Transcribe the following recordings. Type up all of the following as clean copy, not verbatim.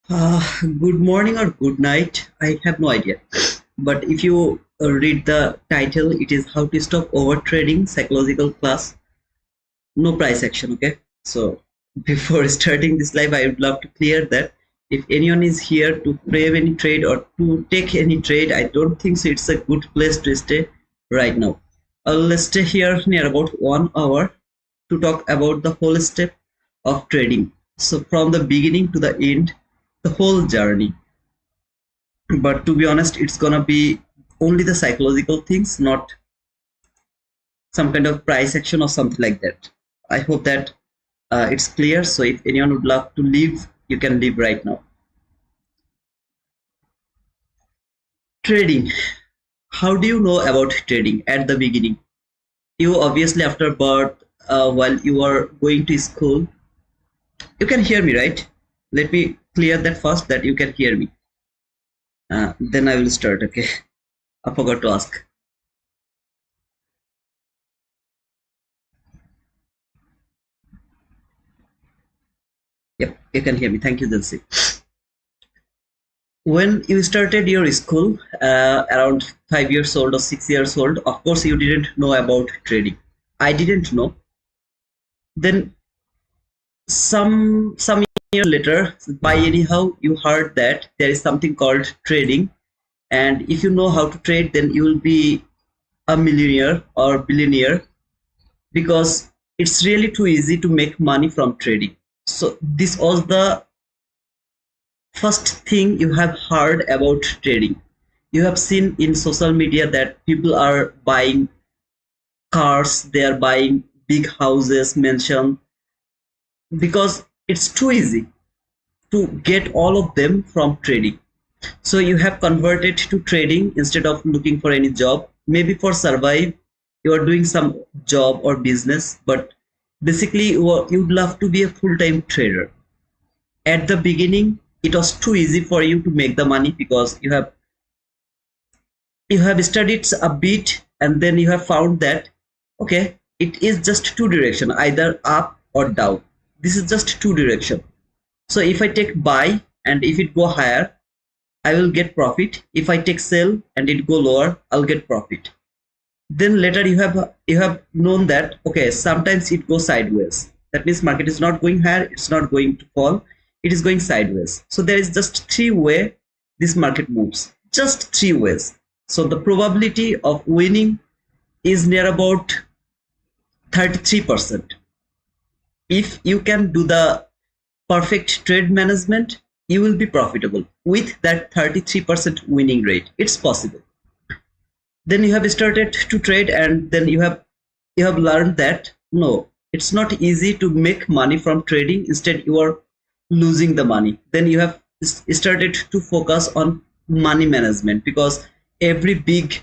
Good morning or good night. I have no idea. But if you read the title, it is How to Stop Overtrading Psychological Class. No price action, okay? So before starting this live, I would love to clear that if anyone is here to brave any trade or to take any trade, I don't think so it's a good place to stay right now. Let's stay here near about 1 hour to talk about the whole step of trading. So from the beginning to the end, the whole journey. But to be honest, it's gonna be only the psychological things, not some kind of price action or something like that. I hope that it's clear. So if anyone would love to leave, you can leave right now. Trading. How do you know about trading at the beginning? You obviously after birth, while you are going to school, you can hear me, right? Let me clear that first, that you can hear me. Then I will start, okay? I forgot to ask. Yep, you can hear me. Thank you, Dilsi. When you started your school, around 5 years old or 6 years old, of course, you didn't know about trading. I didn't know. Then some years later, by anyhow, you heard that there is something called trading, and if you know how to trade, then you will be a millionaire or billionaire because it's really too easy to make money from trading. So this was the first thing you have heard about trading. You have seen in social media that people are buying cars, they are buying big houses, mansion, because it's too easy to get all of them from trading. So you have converted to trading instead of looking for any job. Maybe for survive, you are doing some job or business, but basically you'd love to be a full-time trader. At the beginning, it was too easy for you to make the money because you have studied a bit and then you have found that okay, it is just two direction, either up or down. This is just two direction. So if I take buy and if it go higher, I will get profit. If I take sell and it go lower, I'll get profit. Then later you have known that okay, sometimes it goes sideways. That means market is not going higher, it's not going to fall, it is going sideways. So there is just three way this market moves, just three ways. So the probability of winning is near about 33%. If you can do the perfect trade management, you will be profitable with that 33% winning rate. It's possible. Then you have started to trade and then you have learned that no, it's not easy to make money from trading. Instead, you are losing the money. Then you have started to focus on money management because every big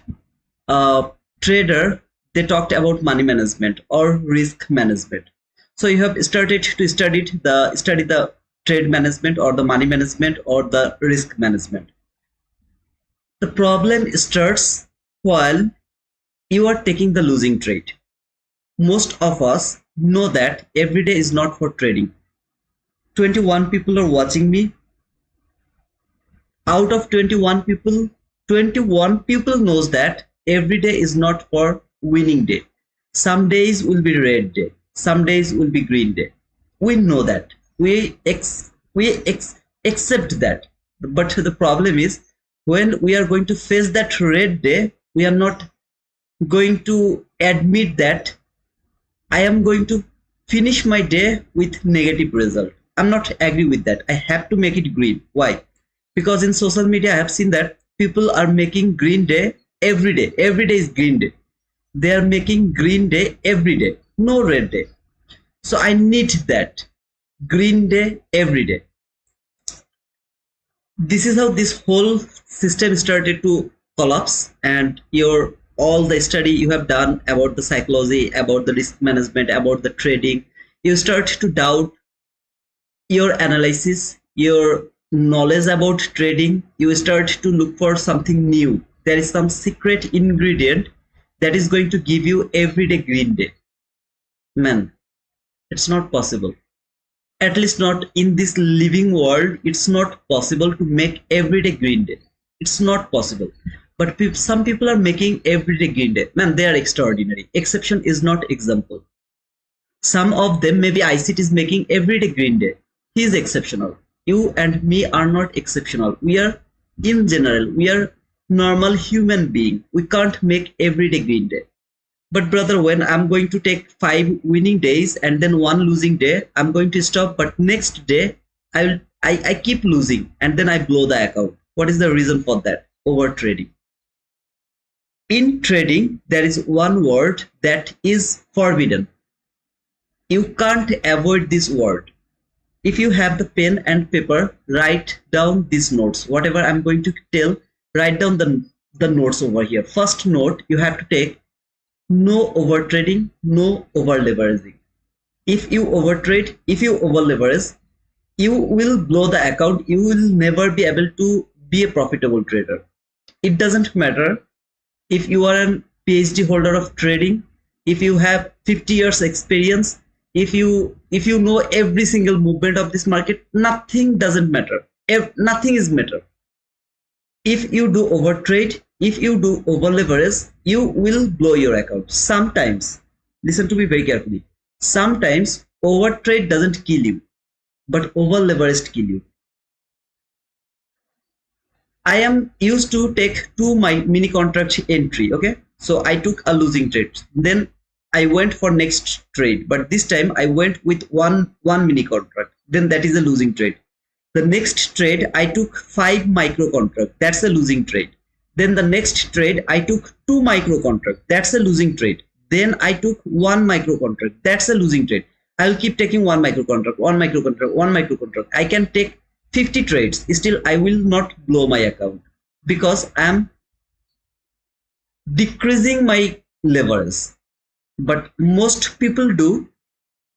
uh, trader, they talked about money management or risk management. So you have started to study the trade management or the money management or the risk management. The problem starts while you are taking the losing trade. Most of us know that every day is not for trading. 21 people are watching me. Out of 21 people, 21 people knows that every day is not for winning day. Some days will be red day, some days will be green day. We know that, we accept that. But the problem is when we are going to face that red day, we are not going to admit that I am going to finish my day with negative result. I'm not agree with that. I have to make it green. Why? Because in social media I have seen that people are making green day every day. Every day is green day. They are making green day every day, no red day. So I need that green day every day. This is how this whole system started to collapse, and your all the study you have done about the psychology, about the risk management, about the trading, you start to doubt your analysis, your knowledge about trading. You start to look for something new. There is some secret ingredient that is going to give you everyday green day. Man, it's not possible. At least not in this living world. It's not possible to make everyday green day. It's not possible. But some people are making everyday green day. Man, they are extraordinary. Exception is not example. Some of them, maybe ICT is making everyday green day. He is exceptional. You and me are not exceptional. We are, in general, we are normal human being. We can't make everyday green day. But brother, when I'm going to take 5 winning days and then 1 losing day, I'm going to stop. But next day, I keep losing and then I blow the account. What is the reason for that? Over trading. In trading, there is one word that is forbidden. You can't avoid this word. If you have the pen and paper, write down these notes. Whatever I'm going to tell, write down the notes over here. First note you have to take: no over trading, no over leveraging. If you overtrade, if you over leverage, you will blow the account. You will never be able to be a profitable trader. It doesn't matter if you are a PhD holder of trading, if you have 50 years experience, if you know every single movement of this market, nothing doesn't matter. Nothing is matter. If you do overtrade, if you do over leverage, you will blow your account. Sometimes, listen to me very carefully, sometimes overtrade doesn't kill you, but over leveraged kill you. I am used to take 2 mini contract entry. Okay, so I took a losing trade, then I went for next trade, but this time I went with one mini contract, then that is a losing trade. The next trade I took 5 micro contract, that's a losing trade. Then the next trade I took 2 micro contract, that's a losing trade. Then I took 1 micro contract, that's a losing trade. I'll keep taking 1 micro contract, 1 micro contract, 1 micro contract. I can take 50 trades, still I will not blow my account because I'm decreasing my levels. But most people do.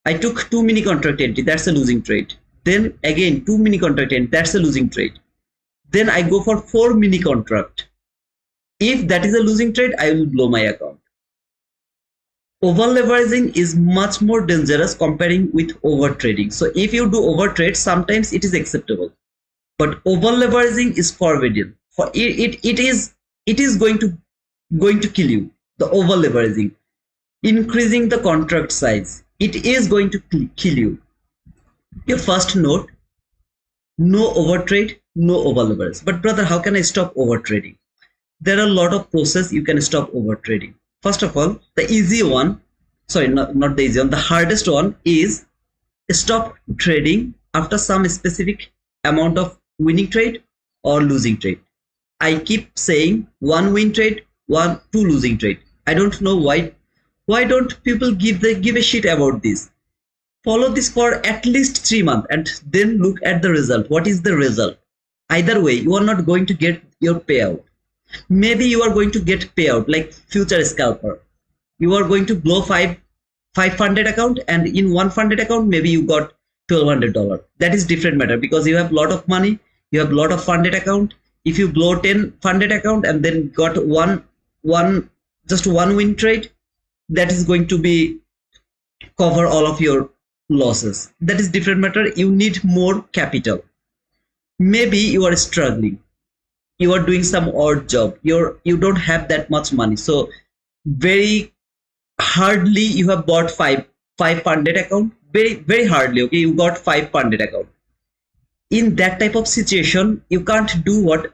I took 2 mini contract entry, that's a losing trade. Then again 2 mini contract entry, that's a losing trade. Then I go for 4 mini contract. If that is a losing trade, I will blow my account. Over leveraging is much more dangerous comparing with over trading. So if you do over trade, sometimes it is acceptable, but over leveraging is forbidden. For it is going to kill you. The over leveraging, increasing the contract size, it is going to kill you. Your first note: no over trade, no over leverage. But brother, how can I stop over trading? There are a lot of process you can stop over trading. First of all, the easy one, sorry, not the easy one, the hardest one is stop trading after some specific amount of winning trade or losing trade. I keep saying 1 win trade, 2 losing trade. I don't know why don't people give a shit about this. Follow this for at least 3 months and then look at the result. What is the result? Either way, you are not going to get your payout. Maybe you are going to get payout like future scalper. You are going to blow 5 funded account, and in 1 funded account maybe you got $1,200. That is different matter because you have lot of money, you have lot of funded account. If you blow 10 funded account and then got just one win trade, that is going to be cover all of your losses. That is different matter. You need more capital. Maybe you are struggling, you are doing some odd job, you don't have that much money, so very hardly you have bought 5 funded account, very hardly. Okay, you got 5 funded account. In that type of situation, you can't do what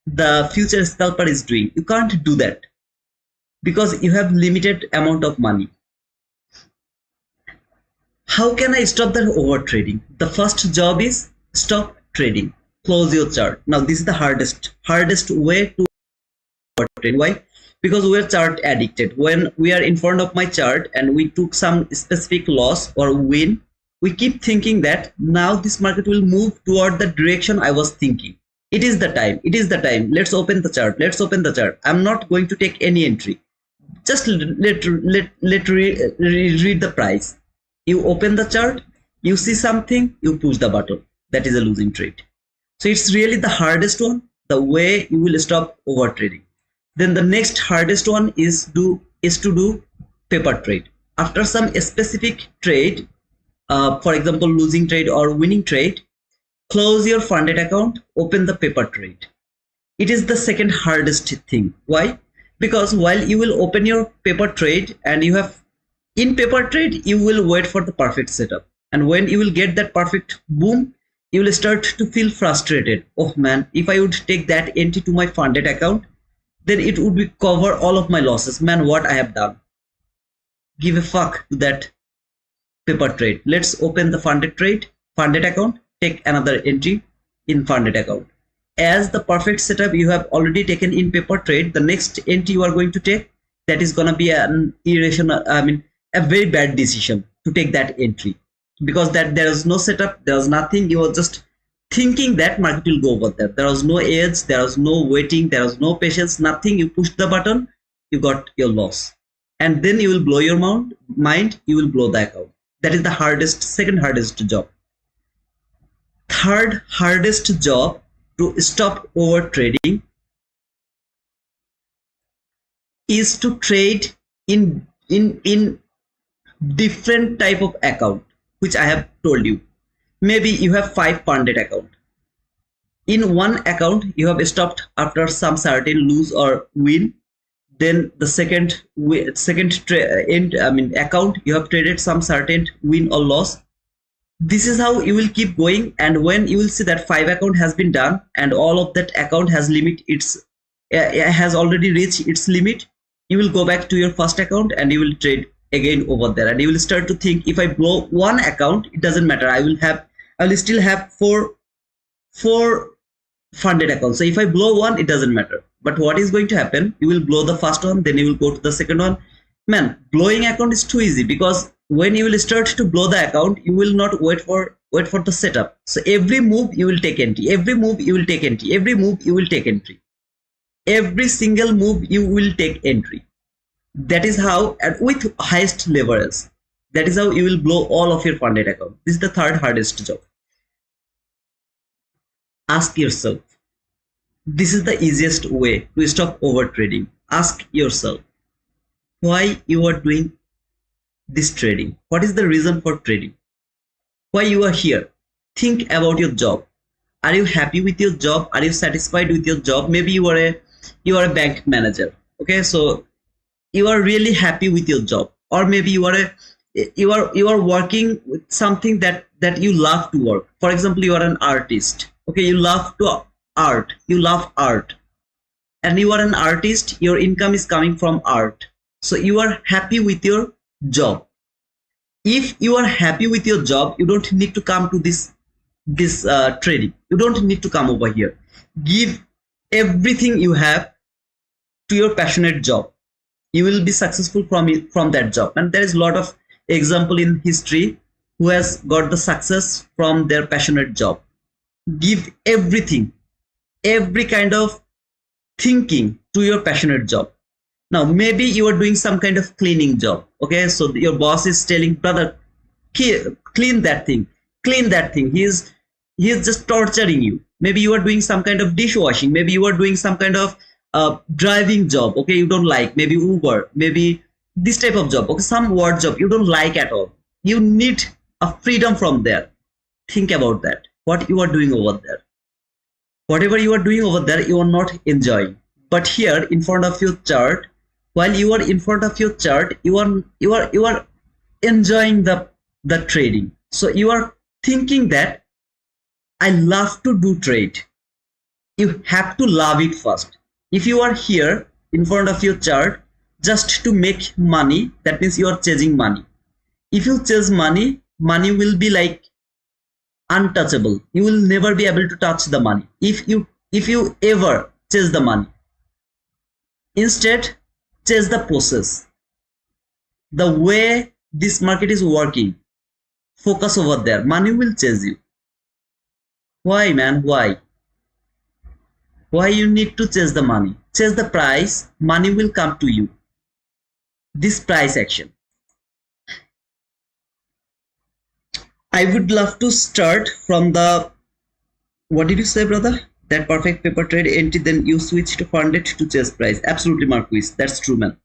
the future scalper is doing. You can't do that because you have limited amount of money. How can I stop the over trading? The first job is stop trading. Close your chart. Now this is the hardest way to over trade. Why? Because we are chart addicted. When we are in front of my chart and we took some specific loss or win, we keep thinking that now this market will move toward the direction I was thinking. It is the time. It is the time. Let's open the chart. Let's open the chart. I'm not going to take any entry. Just let read the price. You open the chart, you see something, you push the button. That is a losing trade. So it's really the hardest one, the way you will stop over trading. Then the next hardest one is to do paper trade. After some specific trade, for example, losing trade or winning trade, close your funded account, open the paper trade. It is the second hardest thing. Why? Because while you will open your paper trade and you have in paper trade, you will wait for the perfect setup. And when you will get that perfect boom, you will start to feel frustrated. Oh man, if I would take that entry to my funded account, then it would be cover all of my losses. Man, what I have done. Give a fuck to that paper trade. Let's open the funded account, take another entry in funded account. As the perfect setup you have already taken in paper trade, the next entry you are going to take, that is going to be an irrational, a very bad decision to take that entry, because that there is no setup, there is nothing. You are just thinking that market will go over there. There was no edge, there was no waiting, there was no patience, nothing. You push the button, you got your loss, and then you will blow your mind, you will blow the account. That is the second hardest job. Third hardest job to stop over trading is to trade in different type of account, which I have told you. Maybe you have 5 funded account. In one account you have stopped after some certain lose or win. Then the account you have traded some certain win or loss. This is how you will keep going, and when you will see that 5 account has been done and all of that account has has already reached its limit, you will go back to your first account and you will trade again over there, and you will start to think, if I blow one account, it doesn't matter, I will still have four funded accounts. So if I blow one, it doesn't matter. But what is going to happen? You will blow the first one, then you will go to the second one. Man, blowing account is too easy, because when you will start to blow the account, you will not wait for the setup. So every move you will take entry, every move you will take entry, every move you will take entry, every single move you will take entry. That is how, and with highest leverage, that is how you will blow all of your funded account. This is the third hardest job. Ask yourself, this is the easiest way to stop over trading. Ask yourself why you are doing this trading. What is the reason for trading? Why you are here? Think about your job. Are you happy with your job? Are you satisfied with your job? Maybe you are a bank manager. Okay, so you are really happy with your job, or maybe you are working with something that you love to work. For example, you are an artist. Okay, you love art, and you are an artist. Your income is coming from art, so you are happy with your job. If you are happy with your job, you don't need to come to this trading. You don't need to come over here. Give everything you have to your passionate job. You will be successful from that job. And there is a lot of example in history who has got the success from their passionate job. Give everything, every kind of thinking to your passionate job. Now maybe you are doing some kind of cleaning job. Okay, so your boss is telling, brother, clean that thing. He is just torturing you. Maybe you are doing some kind of dishwashing. Maybe you are doing some kind of driving job. Okay, you don't like, maybe Uber, maybe this type of job. Okay, some work job you don't like at all. You need a freedom from there. Think about that. What you are doing over there. Whatever you are doing over there, you are not enjoying. But here in front of your chart, while you are in front of your chart, you are enjoying the trading. So you are thinking that I love to do trade. You have to love it first. If you are here in front of your chart just to make money, that means you are chasing money. If you chase money, money will be like untouchable. You will never be able to touch the money if you ever chase the money. Instead, chase the process, the way this market is working. Focus over there. Money will chase you. Why, man? Why you need to chase the money? Chase the price, money will come to you. This price action. I would love to start from the, what did you say, brother? That perfect paper trade entry, then you switch to funded to chase price. Absolutely, Marquis. That's true, man.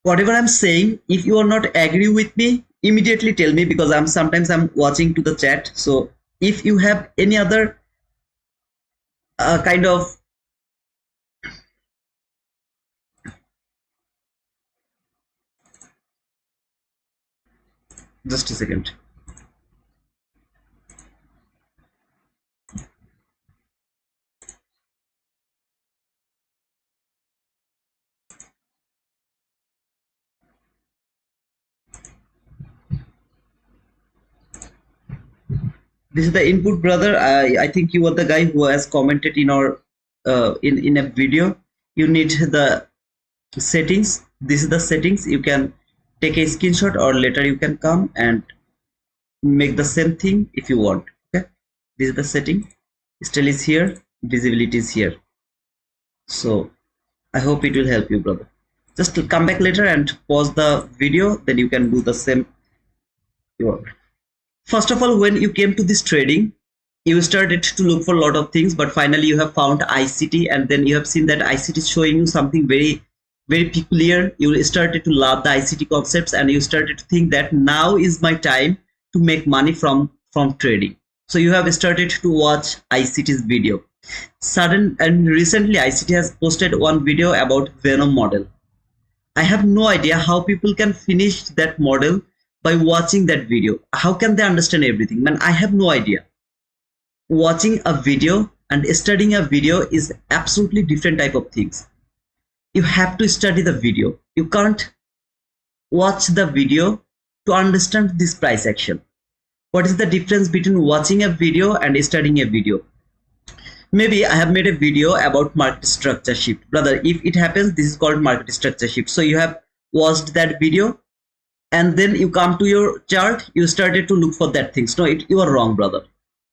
Whatever I'm saying, if you are not agree with me, immediately tell me, because sometimes I'm watching to the chat. So if you have any other kind of just a second. This is the input, brother. I think you are the guy who has commented in our in a video. You need the settings. This is the settings. You can take a screenshot, or later you can come and make the same thing if you want. Okay, this is the setting. Style is here, visibility is here. So I hope it will help you, brother. Just to come back later and pause the video, then you can do the same. First of all, when you came to this trading, you started to look for a lot of things, but finally you have found ICT, and then you have seen that ICT is showing you something very, very peculiar. You started to love the ICT concepts, and you started to think that now is my time to make money from trading. So you have started to watch ICT's video. And recently ICT has posted one video about Venom model. I have no idea how people can finish that model by watching that video. How can they understand everything? Man, I have no idea. Watching a video and studying a video is absolutely different type of things. You have to study the video. You can't watch the video to understand this price action. What is the difference between watching a video and studying a video? Maybe I have made a video about market structure shift. Brother, if it happens, this is called market structure shift. So you have watched that video, and then you come to your chart, you started to look for that things. No, you are wrong, brother.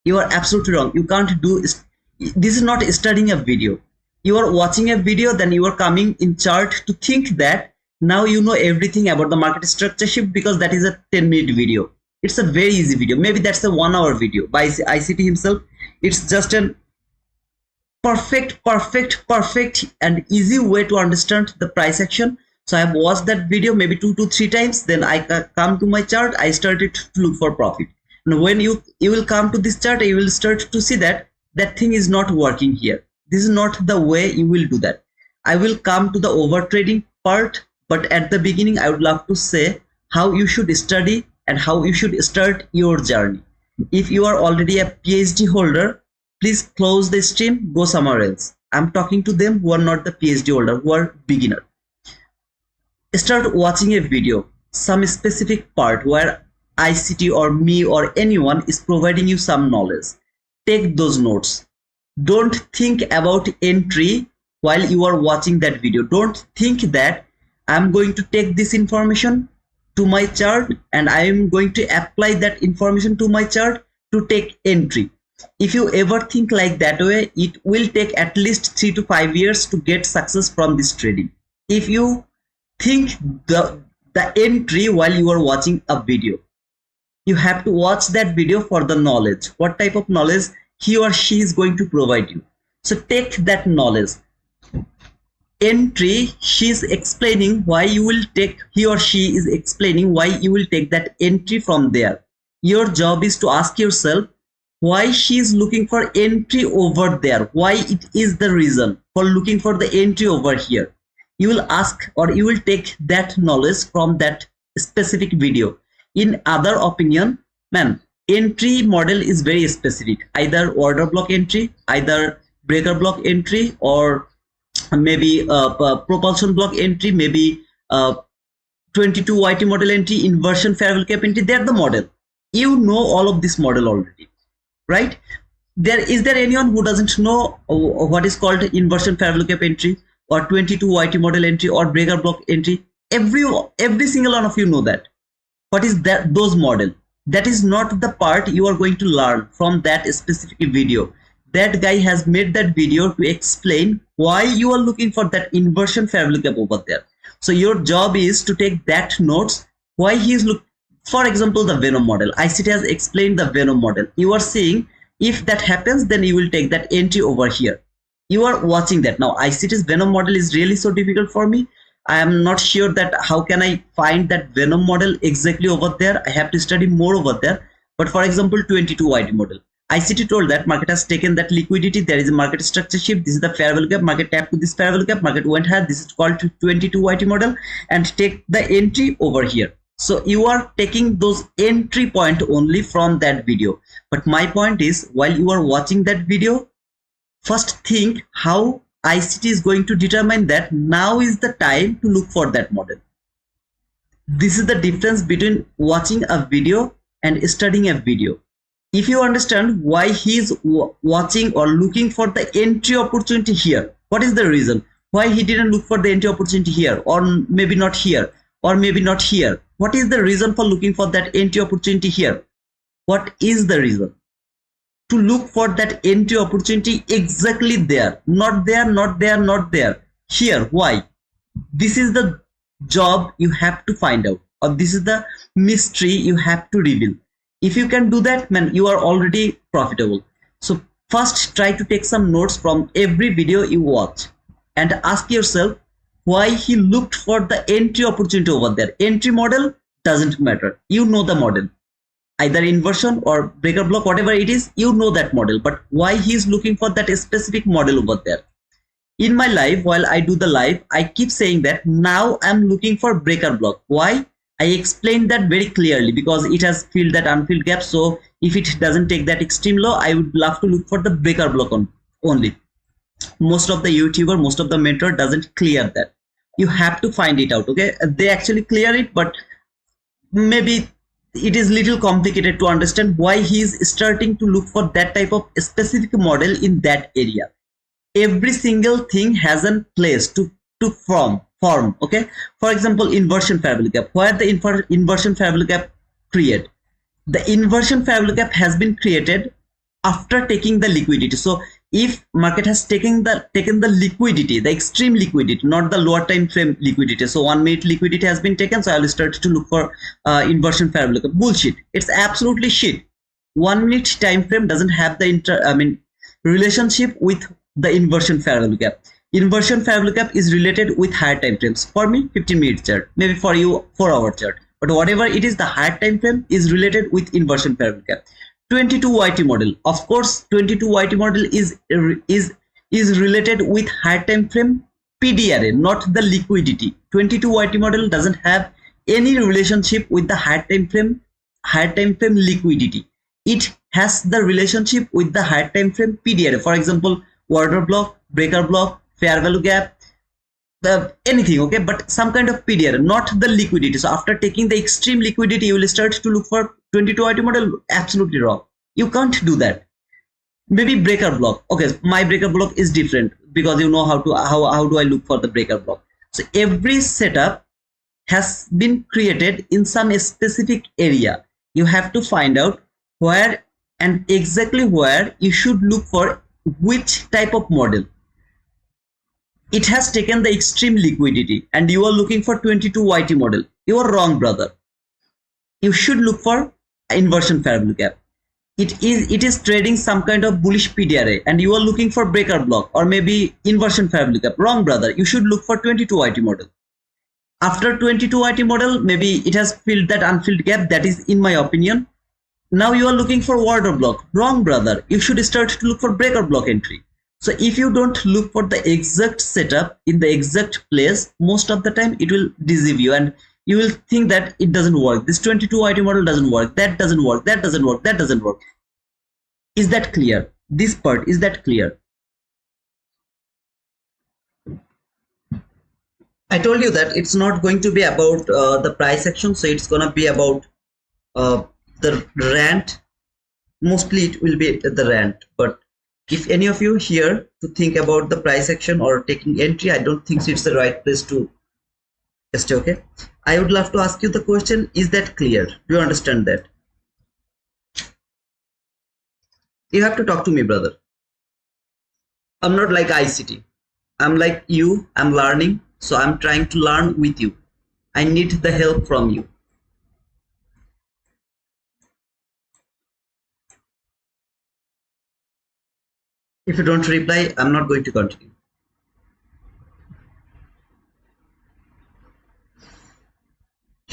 You are absolutely wrong. You can't do this. Is not studying a video. You are watching a video, then you are coming in chart to think that now you know everything about the market structure shift, because that is a 10-minute video. It's a very easy video. Maybe that's a 1-hour video by ICT himself. It's just a perfect and easy way to understand the price action. So I have watched that video maybe 2 to 3 times. Then I come to my chart. I started to look for profit. And when you will come to this chart, you will start to see that that thing is not working here. This is not the way you will do that. I will come to the over trading part, but at the beginning I would love to say how you should study and how you should start your journey. If you are already a PhD holder, please close the stream, go somewhere else. I'm talking to them who are not the PhD holder, who are beginner. Start watching a video, some specific part where ICT or me or anyone is providing you some knowledge. Take those notes. Don't think about entry while you are watching that video. Don't think that I'm going to take this information to my chart and I am going to apply that information to my chart to take entry. If you ever think like that way, it will take at least 3 to 5 years to get success from this trading. If you think the entry while you are watching a video, you have to watch that video for the knowledge. What type of knowledge he or she is going to provide you. So take that knowledge. Entry, she is explaining why you will take, he or she is explaining why you will take that entry from there. Your job is to ask yourself why she is looking for entry over there, why it is the reason for looking for the entry over here. You will ask, or you will take that knowledge from that specific video. In other opinion, man, entry model is very specific, either order block entry, either breaker block entry, or maybe propulsion block entry, maybe 22 YT model entry, inversion fair value cap entry. They're the model. You know all of this model already, right? Is there anyone who doesn't know what is called inversion fair value cap entry, or 22 YT model entry, or breaker block entry? Every single one of you know that. What is that? Those model. That is not the part you are going to learn from that specific video. That guy has made that video to explain why you are looking for that inversion fair value cap over there. So your job is to take that notes, why he is looking. For example, the Venom model. ICT has explained the Venom model. You are seeing if that happens, then you will take that entry over here. You are watching that. Now ICT's Venom model is really so difficult for me. I am not sure that how can I find that Venom model exactly over there. I have to study more over there. But for example, 22YT model. ICT told that market has taken that liquidity. There is a market structure shift. This is the fair value gap. Market tapped to this fair value gap. Market went higher. This is called 22YT model, and take the entry over here. So you are taking those entry point only from that video. But my point is, while you are watching that video, first think how ICT is going to determine that now is the time to look for that model. This is the difference between watching a video and studying a video. If you understand why he is watching or looking for the entry opportunity here, what is the reason? Why he didn't look for the entry opportunity here, or maybe not here, or maybe not here? What is the reason for looking for that entry opportunity here? What is the reason? To look for that entry opportunity exactly there, not there, not there, not there, here. Why? This is the job you have to find out, or this is the mystery you have to reveal. If you can do that, man, you are already profitable. So first try to take some notes from every video you watch and ask yourself why he looked for the entry opportunity over there. Entry model doesn't matter, you know the model, either inversion or breaker block, whatever it is, you know that model. But why he is looking for that specific model over there? In my life, while I do the live, I keep saying that now I'm looking for breaker block. Why? I explained that very clearly, because it has filled that unfilled gap. So if it doesn't take that extreme low, I would love to look for the breaker block only. Most of the YouTuber, most of the mentor doesn't clear that. You have to find it out. Okay, they actually clear it, but maybe it is little complicated to understand why he is starting to look for that type of specific model in that area. Every single thing has a place to form. Okay, for example, inversion fair value gap. Where the inversion fair value gap create? The inversion fair value gap has been created after taking the liquidity. So if market has taken the liquidity, the extreme liquidity, not the lower time frame liquidity. So 1 minute liquidity has been taken, so I will start to look for inversion fair value gap. Bullshit. It's absolutely shit. 1 minute time frame doesn't have the relationship with the inversion fair value gap. Inversion fair value gap is related with higher time frames. For me, 15-minute chart, maybe for you 4-hour chart, but whatever it is, the higher time frame is related with inversion fair value gap. 22YT model, of course, 22YT model is related with higher time frame PDRA, not the liquidity. 22YT model doesn't have any relationship with the higher time frame liquidity. It has the relationship with the higher time frame PDRA. For example, order block, breaker block, fair value gap, anything. Okay, but some kind of PDR, not the liquidity. So after taking the extreme liquidity, you will start to look for 22YT model. Absolutely wrong. You can't do that. Maybe breaker block. Okay, my breaker block is different, because you know how do I look for the breaker block. So every setup has been created in some specific area. You have to find out where and exactly where you should look for which type of model. It has taken the extreme liquidity and you are looking for 22YT model. You are wrong, brother. You should look for inversion fair value gap. It is trading some kind of bullish PDRA and you are looking for breaker block or maybe inversion fair value gap. Wrong, brother. You should look for 22YT model. After 22YT model, maybe it has filled that unfilled gap. That is in my opinion. Now you are looking for order block. Wrong, brother. You should start to look for breaker block entry. So if you don't look for the exact setup in the exact place, most of the time it will deceive you and you will think that it doesn't work. This 22YT model doesn't work. That doesn't work. That doesn't work. That doesn't work. Is that clear? This part, is that clear? I told you that it's not going to be about the price action. So it's going to be about the rant. Mostly it will be the rant, but if any of you here to think about the price action or taking entry, I don't think so it's the right place to just okay. I would love to ask you the question, is that clear? Do you understand that? You have to talk to me, brother. I'm not like ICT. I'm like you. I'm learning. So I'm trying to learn with you. I need the help from you. If you don't reply, I'm not going to continue.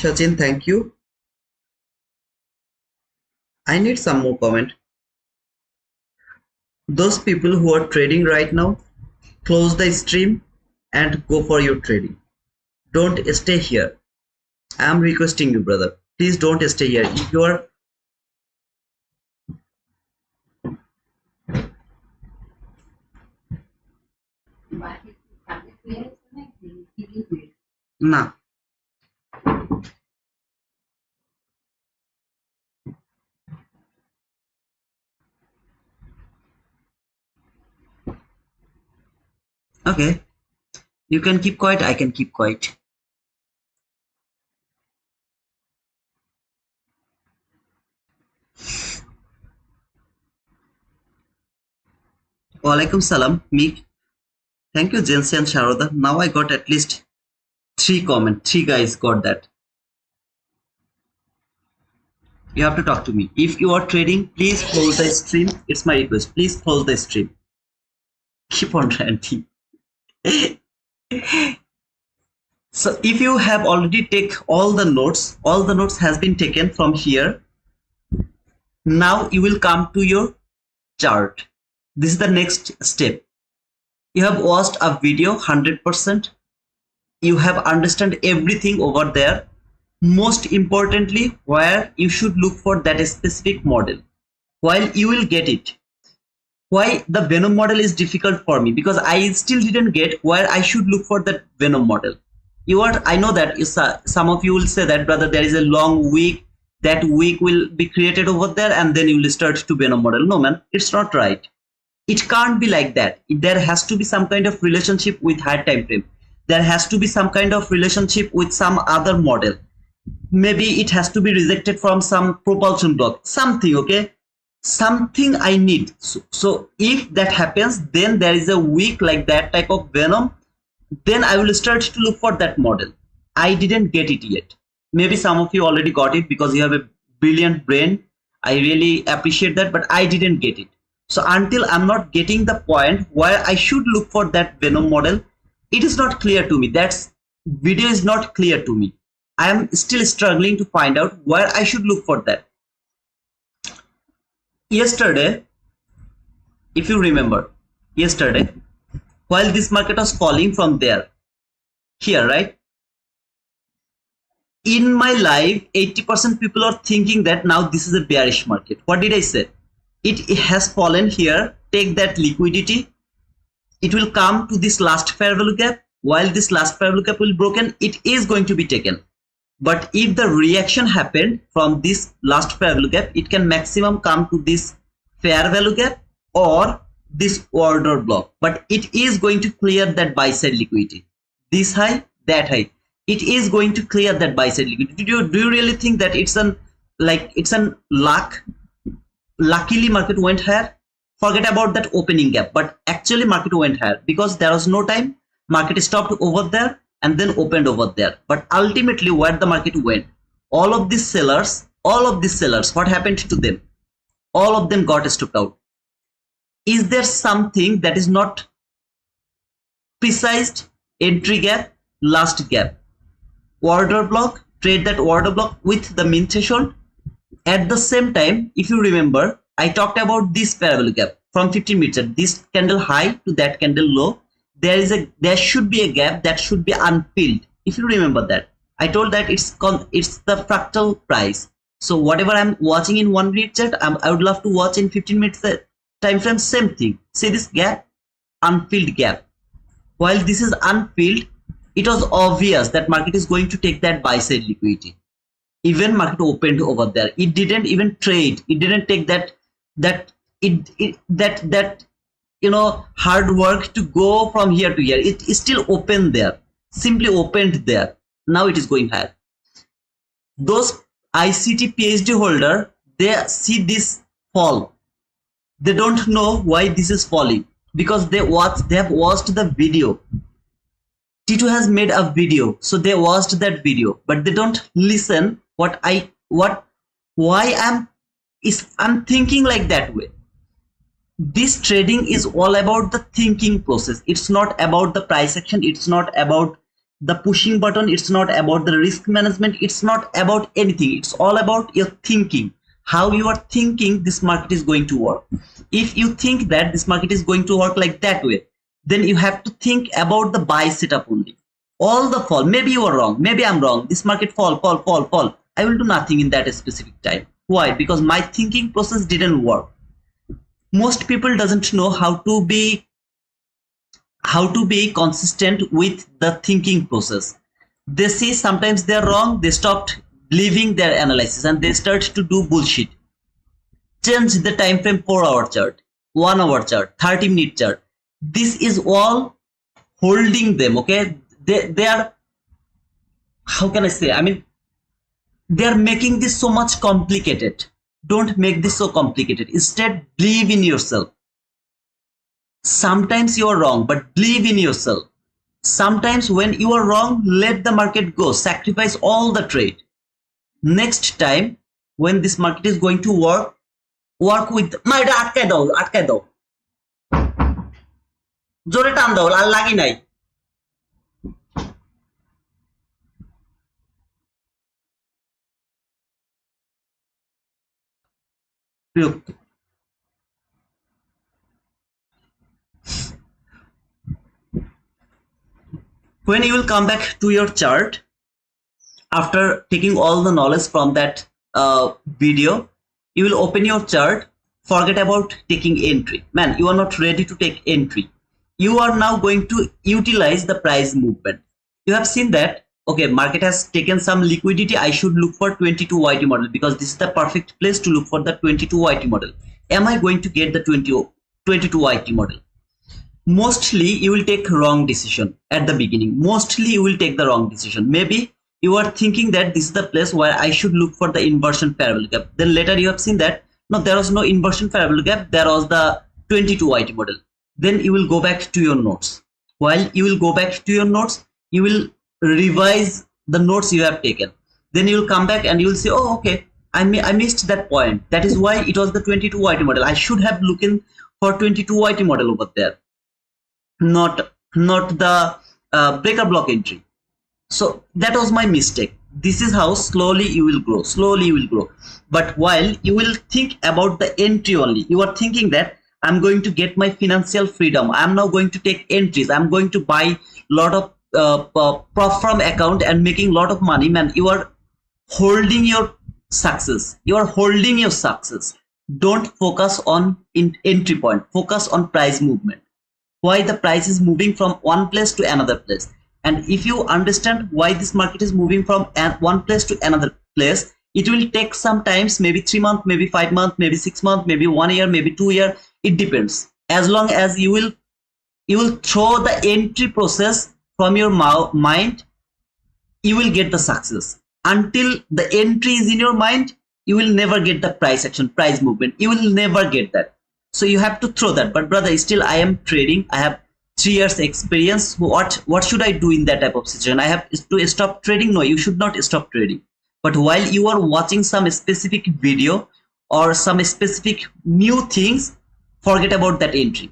Sachin, thank you. I need some more comment. Those people who are trading right now, close the stream and go for your trading. Don't stay here. I am requesting you, brother. Please don't stay here. If you are nah. Okay. You can keep quiet, I can keep quiet. Walaikum salam, me. Thank you, Jensi and Sharoda. Now I got at least 3 comments. 3 guys got that. You have to talk to me. If you are trading, please close the stream. It's my request. Please close the stream. Keep on ranting. So if you have already take all the notes has been taken from here. Now you will come to your chart. This is the next step. You have watched a video 100%. You have understand everything over there. Most importantly, where you should look for that specific model. While you will get it. Why the Venom model is difficult for me, because I still didn't get where I should look for that Venom model. I know that some of you will say that, brother, there is a long week. That week will be created over there and then you will start to Venom model. No, man, it's not right. It can't be like that. There has to be some kind of relationship with higher time frame. There has to be some kind of relationship with some other model. Maybe it has to be rejected from some propulsion block, something, okay? Something I need. So if that happens, then there is a week like that type of Venom, then I will start to look for that model. I didn't get it yet. Maybe some of you already got it because you have a brilliant brain. I really appreciate that, but I didn't get it. So until I'm not getting the point where I should look for that Venom model, it is not clear to me. That video is not clear to me. I am still struggling to find out where I should look for that. Yesterday, if you remember, yesterday, while this market was falling from there, here, right? In my life, 80% people are thinking that now this is a bearish market. What did I say? It has fallen here. Take that liquidity. It will come to this last fair value gap. While this last fair value gap will be broken, it is going to be taken. But if the reaction happened from this last fair value gap, it can maximum come to this fair value gap or this order block. But it is going to clear that buy side liquidity. This high, that high. It is going to clear that buy side liquidity. Do you really think that it's an luck? Luckily market went higher. Forget about that opening gap, but actually market went higher because there was no time. Market stopped over there and then opened over there. But ultimately where the market went, all of these sellers, what happened to them? All of them got stopped out. Is there something that is not precise? Entry gap, last gap, order block, trade that order block with the min threshold. At the same time, if you remember, I talked about this fair value gap from 15 minutes. This candle high to that candle low. There should be a gap that should be unfilled. If you remember that, I told that it's the fractal price. So whatever I'm watching in 1 minute chart, I would love to watch in 15 minutes time frame. Same thing. See this gap, unfilled gap. While this is unfilled, it was obvious that market is going to take that buy side liquidity. Even market opened over there. It didn't even trade. It didn't take that hard work to go from here to here. It is still open there. Simply opened there. Now it is going higher. Those ICT PhD holder, they see this fall. They don't know why this is falling because they have watched the video. T2 has made a video, so they watched that video, but they don't listen why I'm thinking like that way. This trading is all about the thinking process. It's not about the price action. It's not about the pushing button, it's not about the risk management, it's not about anything. It's all about your thinking, how you are thinking this market is going to work. If you think that this market is going to work like that way, then you have to think about the buy setup only. All the fall, maybe you are wrong, maybe I'm wrong, this market fall, I will do nothing in that specific time. Why? Because my thinking process didn't work. Most people doesn't know how to be consistent with the thinking process. They see sometimes they're wrong, they stopped believing their analysis and they start to do bullshit. Change the time frame, 4-hour chart, 1-hour chart, 30-minute chart. This is all holding them. Okay, they are, how can I say, I mean, they are making this so much complicated. Don't make this so complicated. Instead, believe in yourself. Sometimes you are wrong, but believe in yourself. Sometimes when you are wrong, let the market go, sacrifice all the trade. Next time when this market is going to work with my atke dao jore tan dao al lagi nai when you will come back to your chart after taking all the knowledge from that video, you will open your chart. Forget about taking entry. Man, you are not ready to take entry. You are now going to utilize the price movement. You have seen that, okay, market has taken some liquidity. I should look for 22 YT model because this is the perfect place to look for the 22 YT model. Am I going to get the 22 YT model? Mostly you will take wrong decision at the beginning. Mostly you will take the wrong decision. Maybe you are thinking that this is the place where I should look for the inversion parabolic gap. Then later you have seen that no, there was no inversion parabolic gap. There was the 22 YT model. Then you will go back to your notes. While you will go back to your notes, you will revise the notes you have taken. Then you will come back and you will say, oh, okay, I missed that point. That is why it was the 22 YT model. I should have looking for 22 YT model over there, not the breaker block entry. So that was my mistake. This is how slowly you will grow. Slowly you will grow. But while you will think about the entry only, you are thinking that I'm going to get my financial freedom. I'm now going to take entries. I'm going to buy lot of prop from account and making lot of money. Man, you are holding your success. You are holding your success. Don't focus on entry point. Focus on price movement. Why the price is moving from one place to another place. And if you understand why this market is moving from one place to another place, it will take some times, maybe 3 months, maybe 5 months, maybe 6 months, maybe 1 year, maybe 2 years. It depends. As long as you will throw the entry process from your mind, you will get the success. Until the entry is in your mind, you will never get the price action, price movement. You will never get that. So you have to throw that. But brother, still I am trading. I have 3 years experience. What should I do in that type of situation? I have to stop trading? No, you should not stop trading. But while you are watching some specific video or some specific new things, forget about that entry.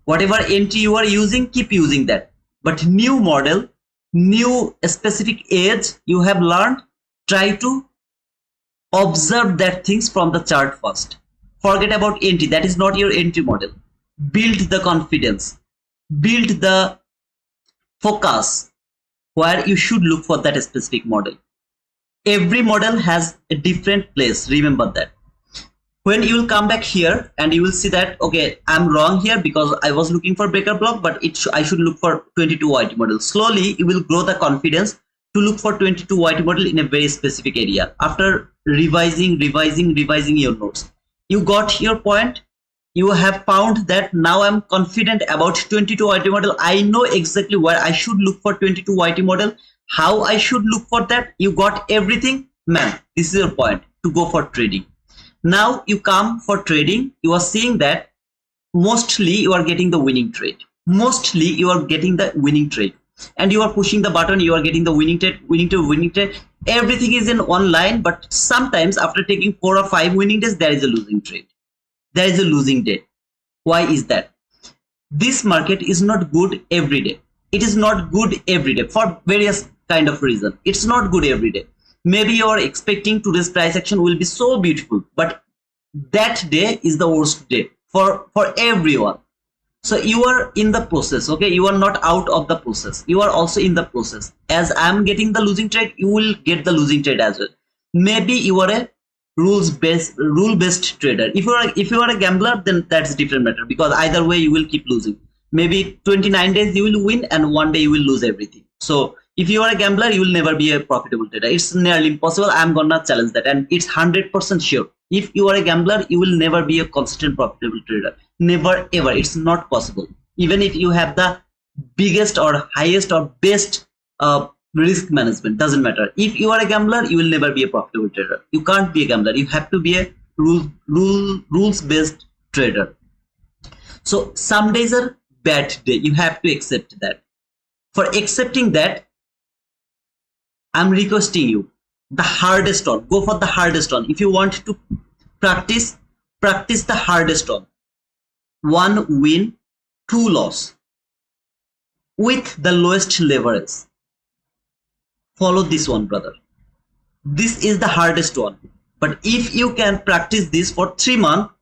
Whatever entry you are using, keep using that. But new model, new specific edge you have learned, try to observe that things from the chart first. Forget about entry. That is not your entry model. Build the confidence. Build the focus where you should look for that specific model. Every model has a different place. Remember that. When you will come back here and you will see that, okay, I'm wrong here because I was looking for breaker block, but I should look for 22 YT model. Slowly you will grow the confidence to look for 22 YT model in a very specific area. After revising your notes, you got your point. You have found that now I'm confident about 22 YT model. I know exactly where I should look for 22 YT model, how I should look for that. You got everything. Man, this is your point to go for trading. Now you come for trading. You are seeing that mostly you are getting the winning trade. Mostly you are getting the winning trade. And you are pushing the button. You are getting the winning trade, winning trade. Everything is in one line. But sometimes after taking 4 or 5 winning days, there is a losing trade. There is a losing day. Why is that? This market is not good every day. it is not good every day for various kind of reason. It's not good every day. Maybe you are expecting today's price action will be so beautiful, but that day is the worst day for everyone. So you are in the process, okay? You are not out of the process. You are also in the process. As I'm getting the losing trade, you will get the losing trade as well. Maybe you are a rule-based trader. If you are a gambler, then that's a different matter, because either way you will keep losing. Maybe 29 days you will win and one day you will lose everything. So if you are a gambler, you will never be a profitable trader. It's nearly impossible. I'm gonna challenge that, and it's 100% sure. If you are a gambler, you will never be a consistent profitable trader. Never ever. It's not possible. Even if you have the biggest or highest or best risk management, doesn't matter. If you are a gambler, you will never be a profitable trader. You can't be a gambler. You have to be a rules-based trader. So some days are bad day. You have to accept that. For accepting that, I'm requesting you, the hardest one. Go for the hardest one. If you want to practice the hardest one. 1 win, 2 loss with the lowest leverage. Follow this one, brother. This is the hardest one. But if you can practice this for 3 months,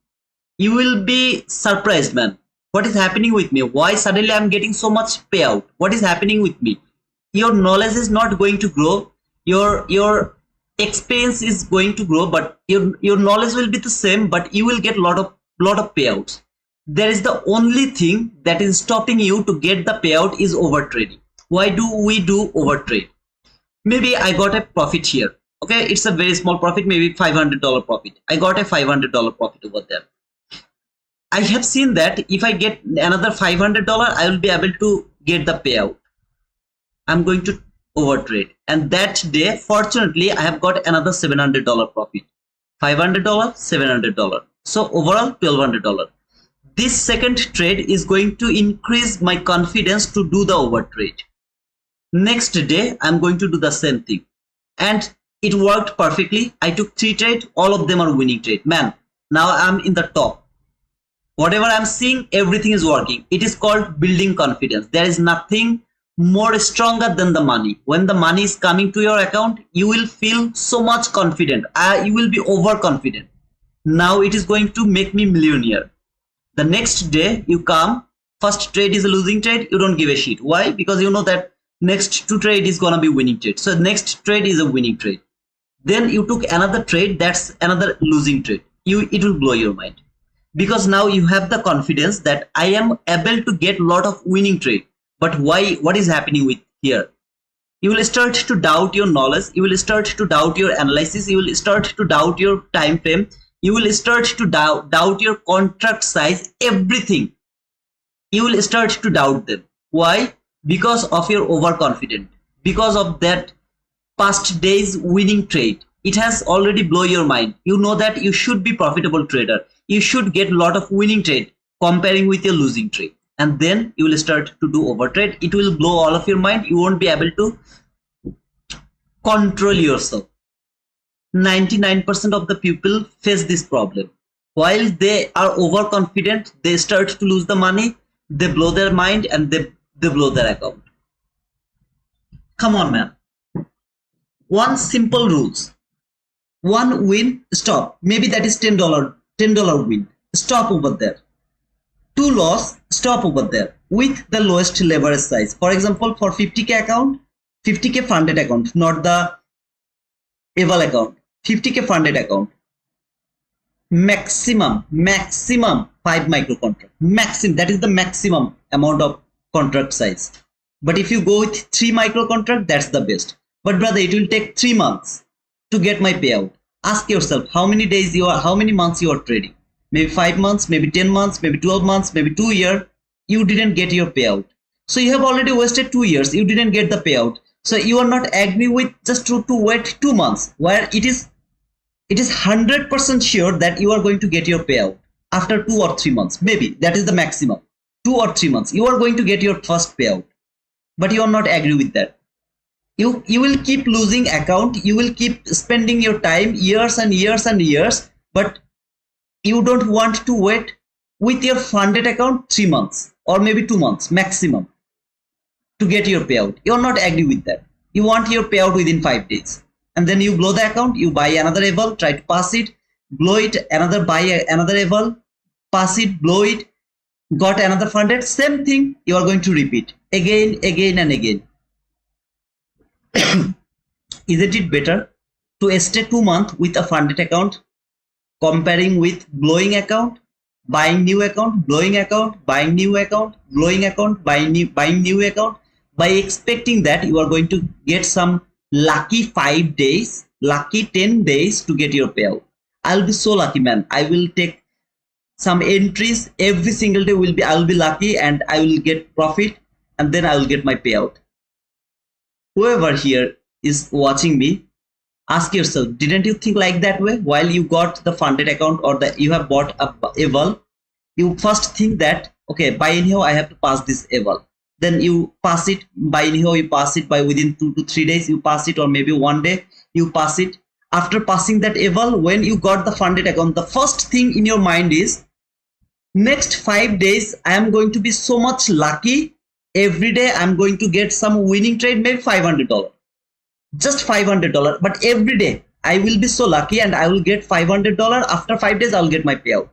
you will be surprised, man. What is happening with me? Why suddenly I'm getting so much payout? What is happening with me? Your knowledge is not going to grow. Your expense is going to grow, but your knowledge will be the same, but you will get lot of payouts. There is the only thing that is stopping you to get the payout is overtrading. Why do we do overtrade? Maybe I got a profit here. Okay, it's a very small profit, maybe $500 profit. I got a $500 profit over there. I have seen that if I get another $500, I will be able to get the payout. I'm going to overtrade, and that day, fortunately, I have got another $700 profit. $500, $700. So overall, $1,200. This second trade is going to increase my confidence to do the overtrade. Next day, I'm going to do the same thing, and it worked perfectly. I took 3 trades, all of them are winning trade. Man, now I'm in the top. Whatever I'm seeing, everything is working. It is called building confidence. There is nothing more stronger than the money. When the money is coming to your account, you will feel so much confident. You will be overconfident. Now it is going to make me millionaire. The next day you come, first trade is a losing trade, you don't give a shit. Why? Because you know that next 2 trade is gonna be winning trade. So next trade is a winning trade. Then you took another trade, that's another losing trade. It will blow your mind. Because now you have the confidence that I am able to get a lot of winning trade. But why? What is happening with here? You will start to doubt your knowledge. You will start to doubt your analysis. You will start to doubt your time frame. You will start to doubt your contract size, everything. You will start to doubt them. Why? Because of your overconfidence. Because of that past days winning trade. It has already blown your mind. You know that you should be profitable trader. You should get a lot of winning trade comparing with your losing trade. And then you will start to do overtrade. It will blow all of your mind. You won't be able to control yourself. 99% of the people face this problem. While they are overconfident, they start to lose the money, they blow their mind, and they blow their account. Come on, man. 1 simple rules. 1 win, stop. Maybe that is $10 win. Stop over there. 2 loss, stop over there with the lowest leverage size. For example, for 50k account, 50k funded account, not the eval account. 50k funded account. Maximum 5 micro contract. Maximum, that is the maximum amount of contract size. But if you go with 3 micro contract, that's the best. But brother, it will take 3 months to get my payout. Ask yourself how many months you are trading. Maybe 5 months, maybe 10 months, maybe 12 months, maybe 2 years, you didn't get your payout. So you have already wasted 2 years, you didn't get the payout. So you are not agree with just to wait 2 months, where it is 100% sure that you are going to get your payout after 2 or 3 months. Maybe that is the maximum. 2 or 3 months, you are going to get your first payout. But you are not agree with that. You will keep losing account, you will keep spending your time years and years and years, but you don't want to wait with your funded account 3 months or maybe 2 months maximum. to get your payout. You're not agree with that. You want your payout within 5 days. And then you blow the account, you buy another eval, try to pass it, blow it, buy another eval, pass it, blow it, got another funded. Same thing you are going to repeat again and again. Isn't it better to stay 2 months with a funded account comparing with blowing account, buying new account, blowing account, buying new account, blowing account, buying new account, by expecting that you are going to get some lucky 5 days, lucky 10 days to get your payout? I'll be so lucky, man. I will take some entries every single day. I will be lucky and I will get profit, and then I will get my payout. Whoever here is watching me, ask yourself, didn't you think like that way while you got the funded account or you have bought a eval? You first think that, okay, by anyhow I have to pass this eval. Then you pass it, by anyhow you pass it, by within 2 to 3 days you pass it, or maybe 1 day you pass it. After passing that eval, when you got the funded account, the first thing in your mind is, next 5 days I am going to be so much lucky. Every day I'm going to get some winning trade, maybe $500, just $500, but every day I will be so lucky and I will get $500. After 5 days I'll get my payout.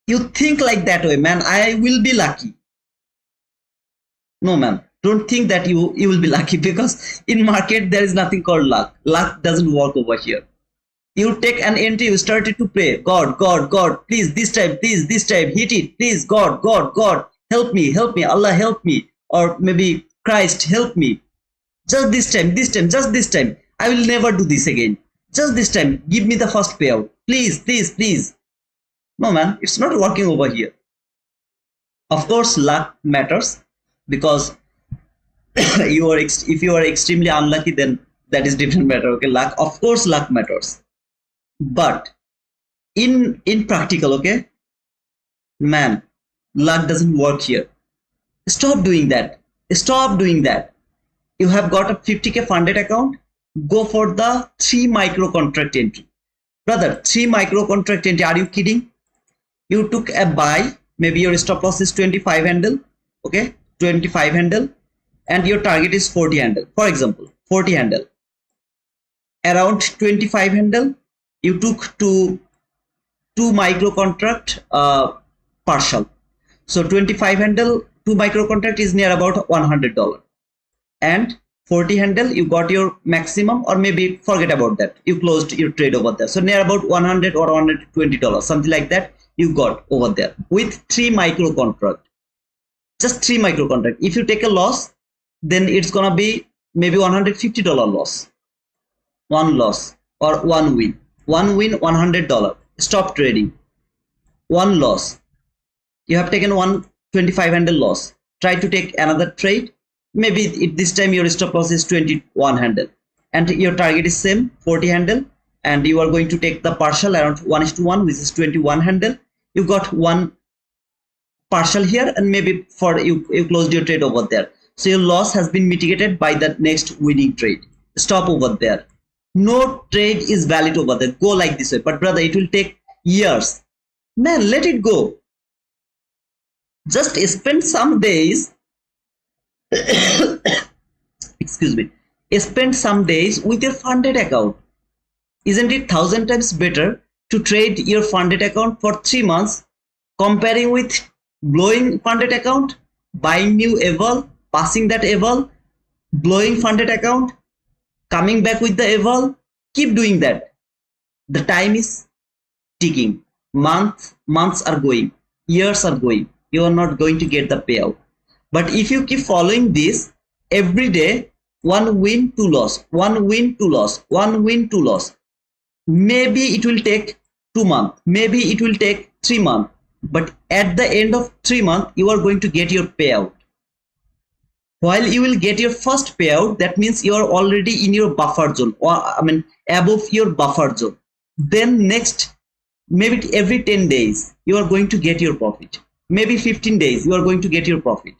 You think like that way, man. I will be lucky. No, man, don't think that you will be lucky, because in market there is nothing called luck. Luck doesn't work over here. You take an entry, you started to pray, God, please this time, hit it, please, God, help me, Allah help me, or maybe Christ help me. Just this time, I will never do this again. Just this time, give me the first payout, please. No, man, it's not working over here. Of course, luck matters, because if you are extremely unlucky, then that is different matter. Okay, luck, of course, luck matters. But in practical, okay, man, luck doesn't work here. Stop doing that. You have got a 50k funded account, go for the 3 micro contract entry. Brother, 3 micro contract entry, are you kidding? You took a buy, maybe your stop loss is 25 handle, okay, 25 handle, and your target is 40 handle, for example, 40 handle. Around 25 handle, you took two micro contract partial. So 25 handle, 2 micro contract is near about $100, and 40 handle you got your maximum, or maybe forget about that, you closed your trade over there. So near about $100 or $120, something like that you got over there with 3 micro contract. Just 3 micro contract. If you take a loss, then it's gonna be maybe $150 loss, 1 loss, or 1 win. 1 win, $100. Stop trading. 1 loss. You have taken 125 handle loss. Try to take another trade. Maybe this time your stop loss is 21 handle, and your target is same, 40 handle, and you are going to take the partial around 1:1, which is 21 handle. You got 1 partial here, and maybe for you closed your trade over there. So your loss has been mitigated by the next winning trade. Stop over there. No trade is valid over there. Go like this way. But brother, it will take years. Man, let it go. Just spend some days. Excuse me. Spend some days with your funded account. Isn't it 1,000 times better to trade your funded account for 3 months, comparing with blowing funded account, buying new eval, passing that eval, blowing funded account, coming back with the eval? Keep doing that. The time is ticking. Months are going, years are going. You are not going to get the payout. But if you keep following this every day, 1 win, 2 loss, 1 win, 2 loss, 1 win, 2 loss. Maybe it will take 2 months, maybe it will take 3 months, but at the end of 3 months, you are going to get your payout. While you will get your first payout, that means you are already in your buffer zone, or above your buffer zone. Then next, maybe every 10 days, you are going to get your profit. Maybe 15 days, you are going to get your profit.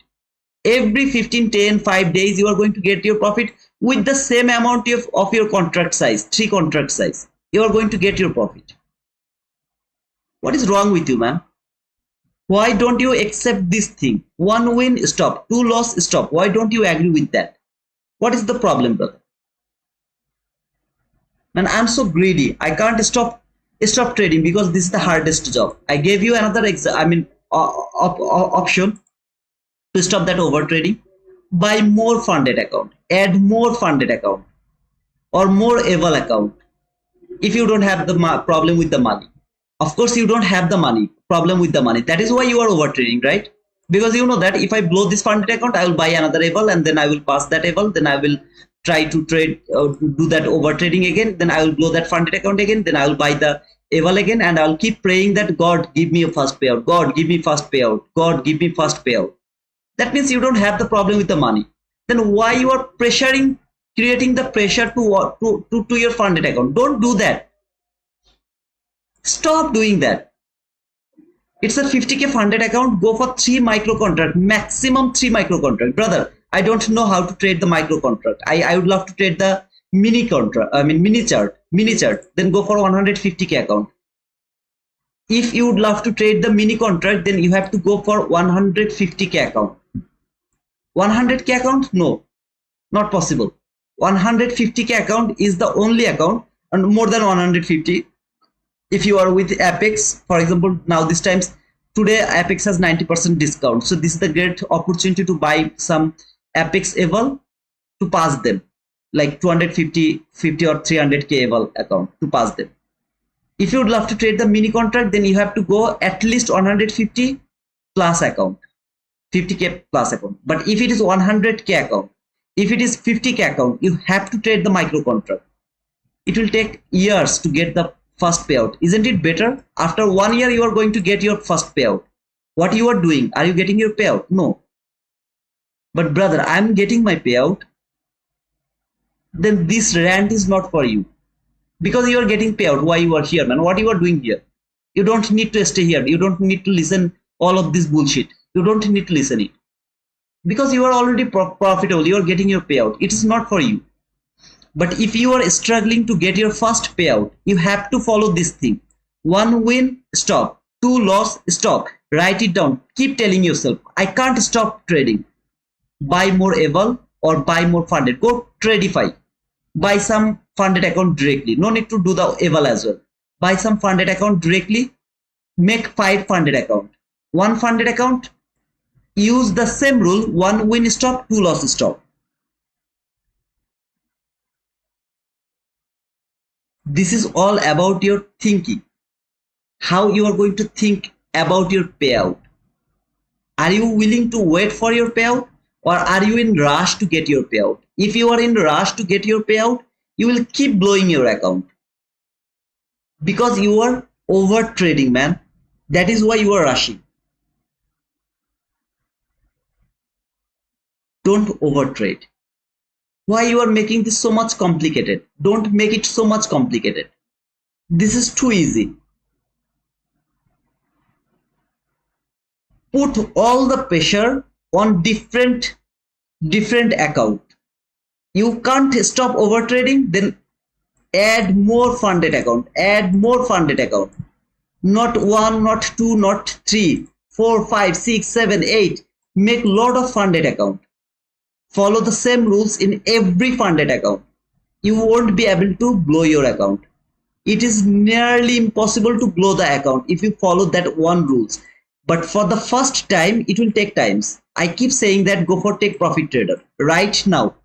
Every 15, 10, 5 days, you are going to get your profit with the same amount of your contract size, 3 contract size. You are going to get your profit. What is wrong with you, man? Why don't you accept this thing? One win, stop. Two loss, stop. Why don't you agree with that? What is the problem, brother? Man, I'm so greedy. I can't stop trading because this is the hardest job. I gave you another option to stop that over trading. Buy more funded account, add more funded account, or more able account. If you don't have the problem with the money, of course you don't have the problem with the money. That is why you are over trading, right? Because you know that if I blow this funded account, I will buy another able, and then I will pass that able, then I will try to trade, do that over trading again, then I will blow that funded account again, then I will buy the able again, and I'll keep praying that God give me a fast payout, God give me fast payout, God give me fast payout. That means you don't have the problem with the money. Then why you are creating the pressure to your funded account? Don't do that. Stop doing that. It's a 50k funded account. Go for 3 micro contract, maximum 3 micro contract. Brother, I don't know how to trade the micro contract. I would love to trade the mini contract. Mini chart. Then go for 150k account. If you would love to trade the mini contract, then you have to go for 150k account. 100k account? No, not possible. 150k account is the only account, and more than 150. If you are with Apex, for example, now this times today Apex has 90% discount. So this is the great opportunity to buy some Apex Eval to pass them, like 250, 50 or 300k Eval account to pass them. If you would love to trade the mini contract, then you have to go at least 150 plus account, 50k plus account. But if it is 100k account, if it is 50k account, you have to trade the micro contract. It will take years to get the first payout. Isn't it better? After 1 year, you are going to get your first payout. What you are doing? Are you getting your payout? No. But brother, I'm getting my payout. Then this rant is not for you. Because you are getting payout. Why you are here, man? What you are doing here? You don't need to stay here. You don't need to listen all of this bullshit. You don't need to listen it. Because you are already profitable. You are getting your payout. It is not for you. But if you are struggling to get your first payout, you have to follow this thing. 1 win, stop. 2 loss, stop. Write it down. Keep telling yourself, I can't stop trading. Buy more able or buy more funded. Go Tradify. Buy some funded account directly. No need to do the able as well. Buy some funded account directly. Make 5 funded account. 1 funded account. Use the same rule. 1 win, stop. 2 loss, stop. This is all about your thinking. How you are going to think about your payout. Are you willing to wait for your payout, or are you in rush to get your payout? If you are in rush to get your payout, you will keep blowing your account. Because you are over trading, man. That is why you are rushing. Don't over trade. Why you are making this so much complicated? Don't make it so much complicated. This is too easy. Put all the pressure on different account. You can't stop over trading, then add more funded account. Add more funded account. Not 1, not 2, not 3, 4, 5, 6, 7, 8. Make lot of funded account. Follow the same rules in every funded account. You won't be able to blow your account. It is nearly impossible to blow the account if you follow that one rules. But for the first time, it will take times. I keep saying that go for take profit trader right now.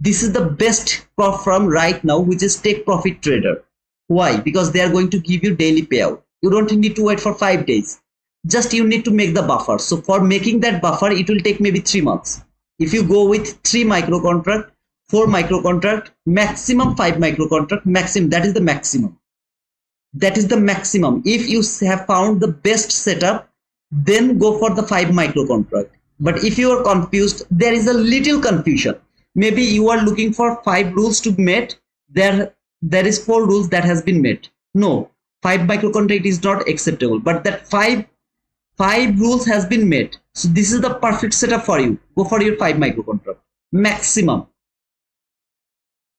This is the best from right now, which is take profit trader. Why? Because they are going to give you daily payout. You don't need to wait for 5 days. Just you need to make the buffer. So for making that buffer, it will take maybe 3 months. If you go with 3 micro contract, 4 micro contract, maximum 5 micro contract, maximum, that is the maximum. That is the maximum. If you have found the best setup, then go for the 5 micro contract. But if you are confused, there is a little confusion. Maybe you are looking for 5 rules to be met. There is 4 rules that has been met. No, 5 micro contract is not acceptable. But that 5 rules has been met. So this is the perfect setup for you. Go for your 5 micro contract. Maximum.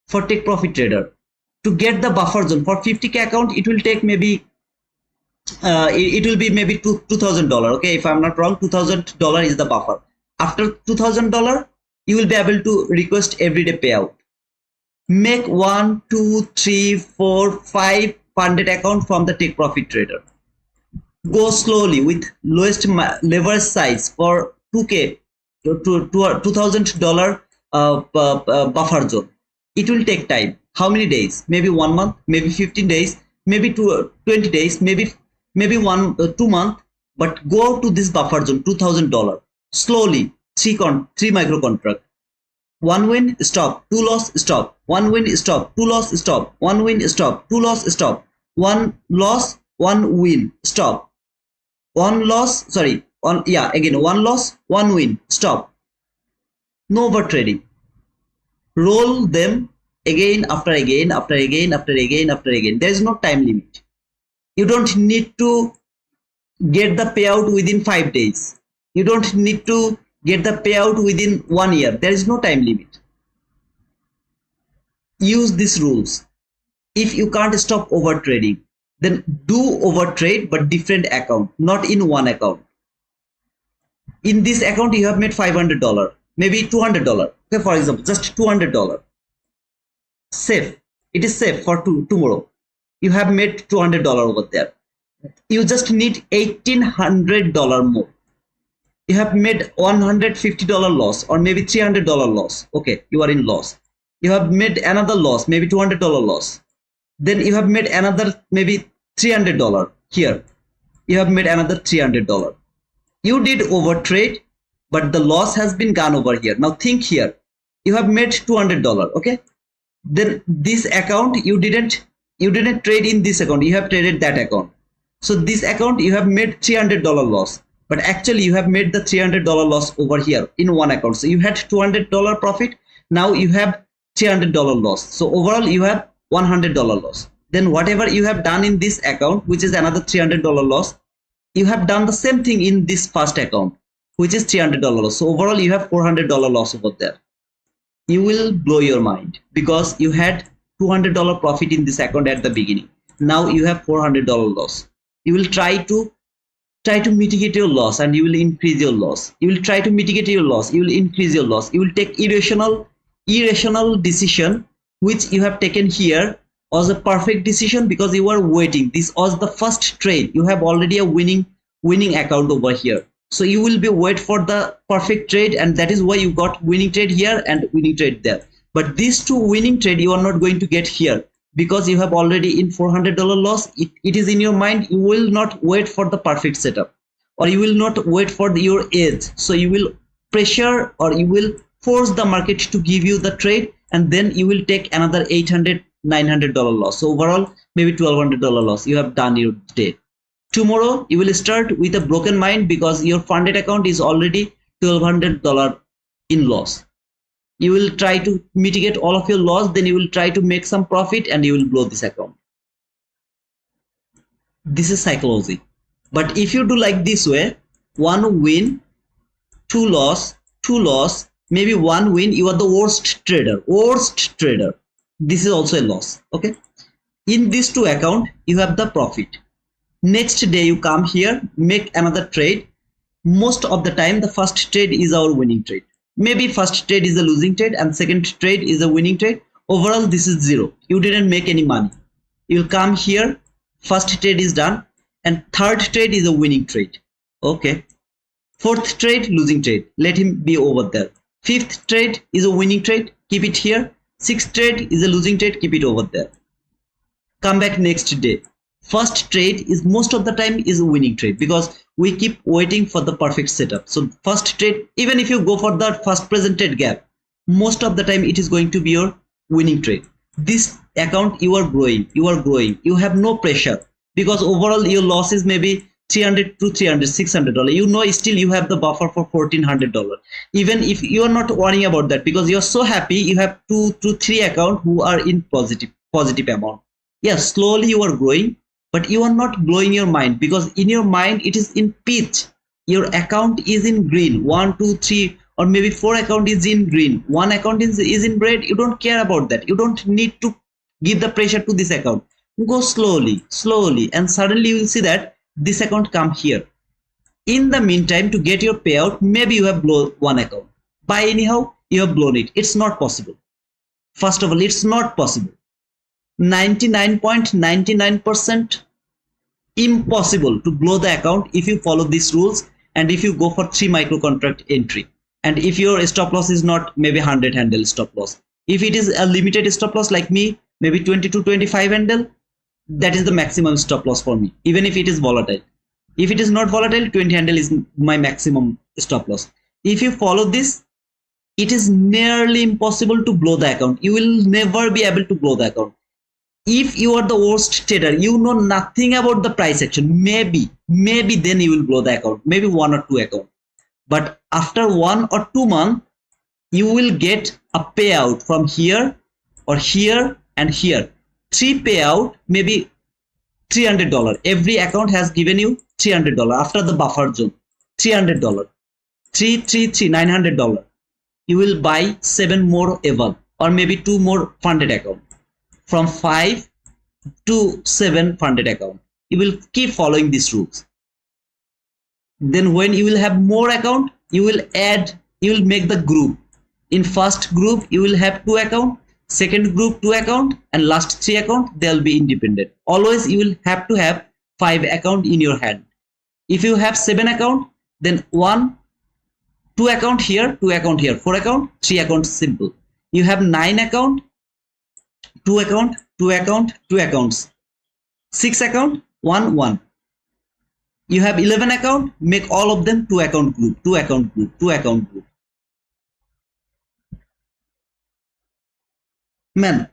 For take profit trader. To get the buffer zone for 50k account, it will take maybe it will be maybe $2,000. Okay, if I'm not wrong, $2,000 is the buffer. After $2,000, you will be able to request everyday payout. Make 1, 2, 3, 4, 5 funded account from the take profit trader. Go slowly with lowest lever size for 2K to $2,000 buffer zone. It will take time. How many days? Maybe 1 month, maybe 15 days, maybe 20 days, maybe 2 months. But go to this buffer zone, $2,000 slowly. Three micro contract. 1 win, stop. 2 loss, stop. 1 win, stop. 2 loss, stop. 1 win, stop. 2 loss, stop. 1 loss, 1 win, stop. 1 loss, sorry, again 1 loss, 1 win, stop. No over trading. Roll them again after again after again after again after again. There is no time limit. You don't need to get the payout within 5 days. You don't need to get the payout within 1 year. There is no time limit. Use these rules. If you can't stop over trading, then do over trade but different account, not in one account. In this account you have made $500, maybe $200. Okay, for example, just $200. Safe. It is safe for tomorrow. You have made $200 over there. You just need $1,800 more. You have made $150 loss or maybe $300 loss. Okay, you are in loss. You have made another loss, maybe $200 loss. Then you have made another maybe $300 here. You have made another $300. You did over trade, but the loss has been gone over here. Now think here. You have made $200. Okay. Then this account you didn't trade in this account. You have traded that account. So this account you have made $300 loss, but actually you have made the $300 loss over here in one account. So you had $200 profit. Now you have $300 loss. So overall you have $100 loss. Then whatever you have done in this account, which is another $300 loss, you have done the same thing in this first account, which is $300 loss. So overall you have $400 loss over there. You will blow your mind because you had $200 profit in this account at the beginning. Now you have $400 loss. You will try to mitigate your loss and you will increase your loss. You will try to mitigate your loss. You will increase your loss. You will take irrational decision, which you have taken here was a perfect decision because you were waiting. This was the first trade. You have already a winning account over here. So you will be wait for the perfect trade, and that is why you got winning trade here and winning trade there. But these two winning trade you are not going to get here because you have already in $400 loss. It is in your mind. You will not wait for the perfect setup, or you will not wait for your edge. So you will pressure or you will force the market to give you the trade, and then you will take another $800, $900 loss. So overall maybe $1,200 loss. You have done your day. Tomorrow you will start with a broken mind because your funded account is already $1,200 in loss. You will try to mitigate all of your loss, then you will try to make some profit and you will blow this account. This is psychology. But if you do like this way, 1 win, 2 loss, 2 loss, maybe 1 win, you are the worst trader. This is also a loss. Okay. In these two account, you have the profit. Next day you come here, make another trade. Most of the time the first trade is our winning trade. Maybe first trade is a losing trade and second trade is a winning trade. Overall this is 0. You didn't make any money. You'll come here, first trade is done, and third trade is a winning trade. Okay. Fourth trade, losing trade. Let him be over there. Fifth trade is a winning trade. Keep it here. Sixth trade is a losing trade. Keep it over there. Come back next day. First trade is most of the time is a winning trade because we keep waiting for the perfect setup. So first trade, even if you go for the first presented gap, most of the time it is going to be your winning trade. This account you are growing. You have no pressure because overall your loss is maybe $300 to $600. You know, still you have the buffer for $1,400. Even if you are not worrying about that because you are so happy, you have 2 to 3 accounts who are in positive amount. Yes, slowly you are growing. But you are not blowing your mind because in your mind it is in pitch. Your account is in green. 1, 2, 3 or maybe 4 account is in green. 1 account is in red. You don't care about that. You don't need to give the pressure to this account. Go slowly and suddenly you will see that this account come here. In the meantime, to get your payout, maybe you have blown one account. By anyhow, you have blown it. It's not possible. First of all, it's not possible. 99.99% impossible to blow the account if you follow these rules and if you go for 3 micro contract entry, and if your stop loss is not maybe 100 handle stop loss. If it is a limited stop loss like me, maybe 20 to 25 handle, that is the maximum stop loss for me, even if it is volatile. If it is not volatile, 20 handle is my maximum stop loss. If you follow this, it is nearly impossible to blow the account. You will never be able to blow the account. If you are the worst trader, you know nothing about the price action, maybe then you will blow the account, maybe 1 or 2 account. But after 1 or 2 months, you will get a payout from here or here and here. 3 payout, maybe $300. Every account has given you $300 after the buffer zone. $300, $900. You will buy 7 more eval or maybe 2 more funded account. From 5 to 7 funded account. You will keep following these rules. Then when you will have more account, you will make the group. In first group, you will have 2 account, second group 2 account, and last 3 account, they will be independent. Always you will have to have 5 account in your hand. If you have 7 account, then 2 account here, 2 account here, 4 account, 3 account simple. You have 9 account, 2 account, 2 account, 2 accounts, 6 account, 1, 1. You have 11 account, make all of them 2 account group, 2 account group, 2 account group. Man,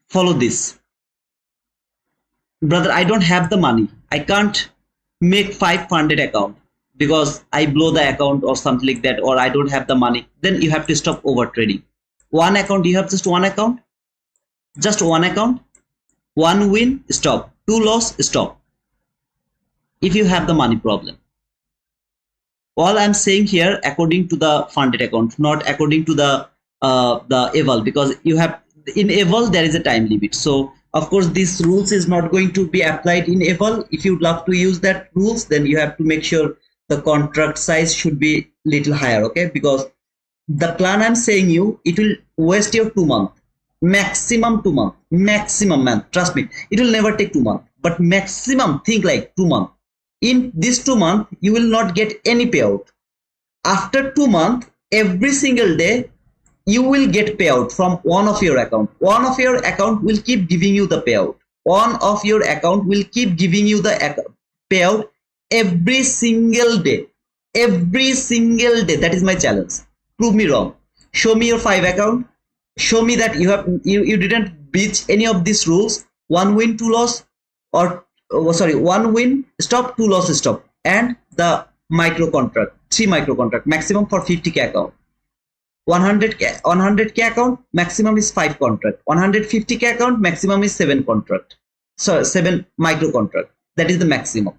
follow this. Brother, I don't have the money. I can't make 5 funded account because I blow the account or something like that, or I don't have the money. Then you have to stop over trading. 1 account, you have just 1 account. Just 1 account, 1 win, stop, 2 loss, stop. If you have the money problem. All I'm saying here, according to the funded account, not according to the eval, because you have in eval there is a time limit. So of course this rules is not going to be applied in eval. If you'd love to use that rules, then you have to make sure the contract size should be little higher, okay? Because the plan I'm saying you, it will waste your 2 months. Maximum 2 months, maximum, man, trust me, it will never take 2 months, but maximum, think like 2 months. In this 2 months, you will not get any payout. After 2 months, every single day, you will get payout from one of your account. One of your account will keep giving you the payout. One of your account will keep giving you the payout every single day. Every single day. That is my challenge. Prove me wrong. Show me your 5 account. Show me that you didn't breach any of these rules. 1 win, 2 loss, or 1 win, stop, 2 loss, stop. And the micro contract, 3 micro contract, maximum for 50k account. 100k account, maximum is 5 contract. 150k account, maximum is 7 contract. So 7 micro contract. That is the maximum.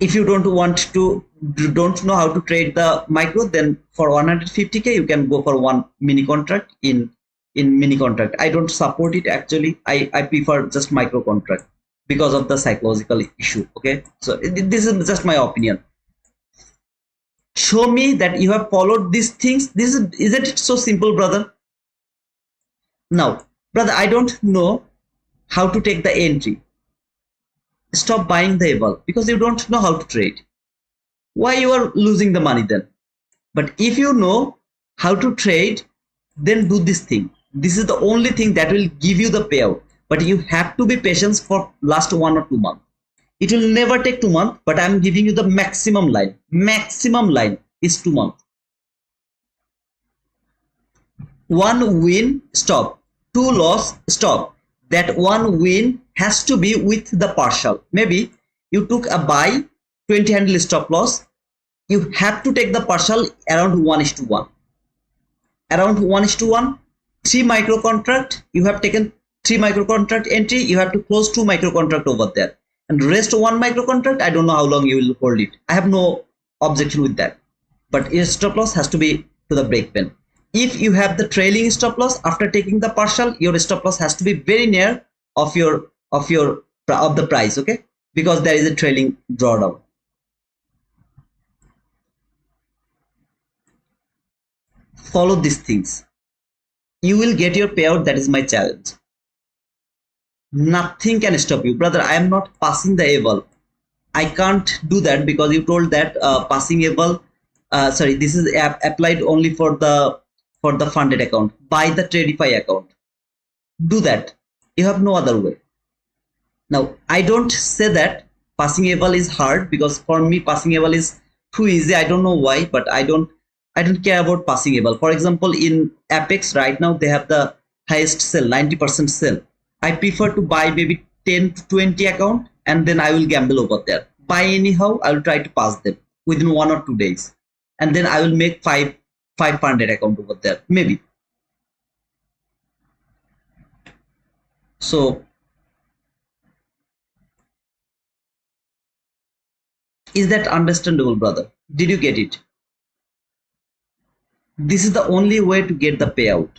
If you don't know how to trade the micro, then for 150k you can go for 1 mini contract in mini contract. I don't support it actually. I prefer just micro contract because of the psychological issue. Okay, so this is just my opinion. Show me that you have followed these things. Isn't it so simple, brother? Now, brother, I don't know how to take the entry. Stop buying the eval because you don't know how to trade. Why you are losing the money then? But if you know how to trade, then do this thing. This is the only thing that will give you the payout. But you have to be patient for last 1 or 2 months. It will never take 2 months, but I'm giving you the maximum line. Maximum line is 2 months. 1 win, stop. 2 loss, stop. That 1 win has to be with the partial. Maybe you took a buy, 20 handle stop loss. You have to take the partial around 1:1. Around 1:1. 3 micro contract. You have taken 3 micro contract entry. You have to close 2 micro contract over there. And rest 1 micro contract, I don't know how long you will hold it. I have no objection with that. But your stop loss has to be to the break pen. If you have the trailing stop loss after taking the partial, your stop loss has to be very near of your of the price, okay, because there is a trailing drawdown. Follow these things, you will get your payout. That is my challenge. Nothing can stop you, brother. I am not passing the able. I can't do that because you told that passing able. Sorry, this is applied only for the funded account. Buy the Tradify account. Do that. You have no other way. Now, I don't say that passing able is hard, because for me passing able is too easy. I don't know why, but I don't care about passing able. For example, in Apex right now they have the highest sell, 90% sell. I prefer to buy maybe 10 to 20 account, and then I will gamble over there. Buy anyhow, I will try to pass them within 1 or 2 days, and then I will make 500 account over there maybe. So is that understandable, brother? Did you get it? This is the only way to get the payout.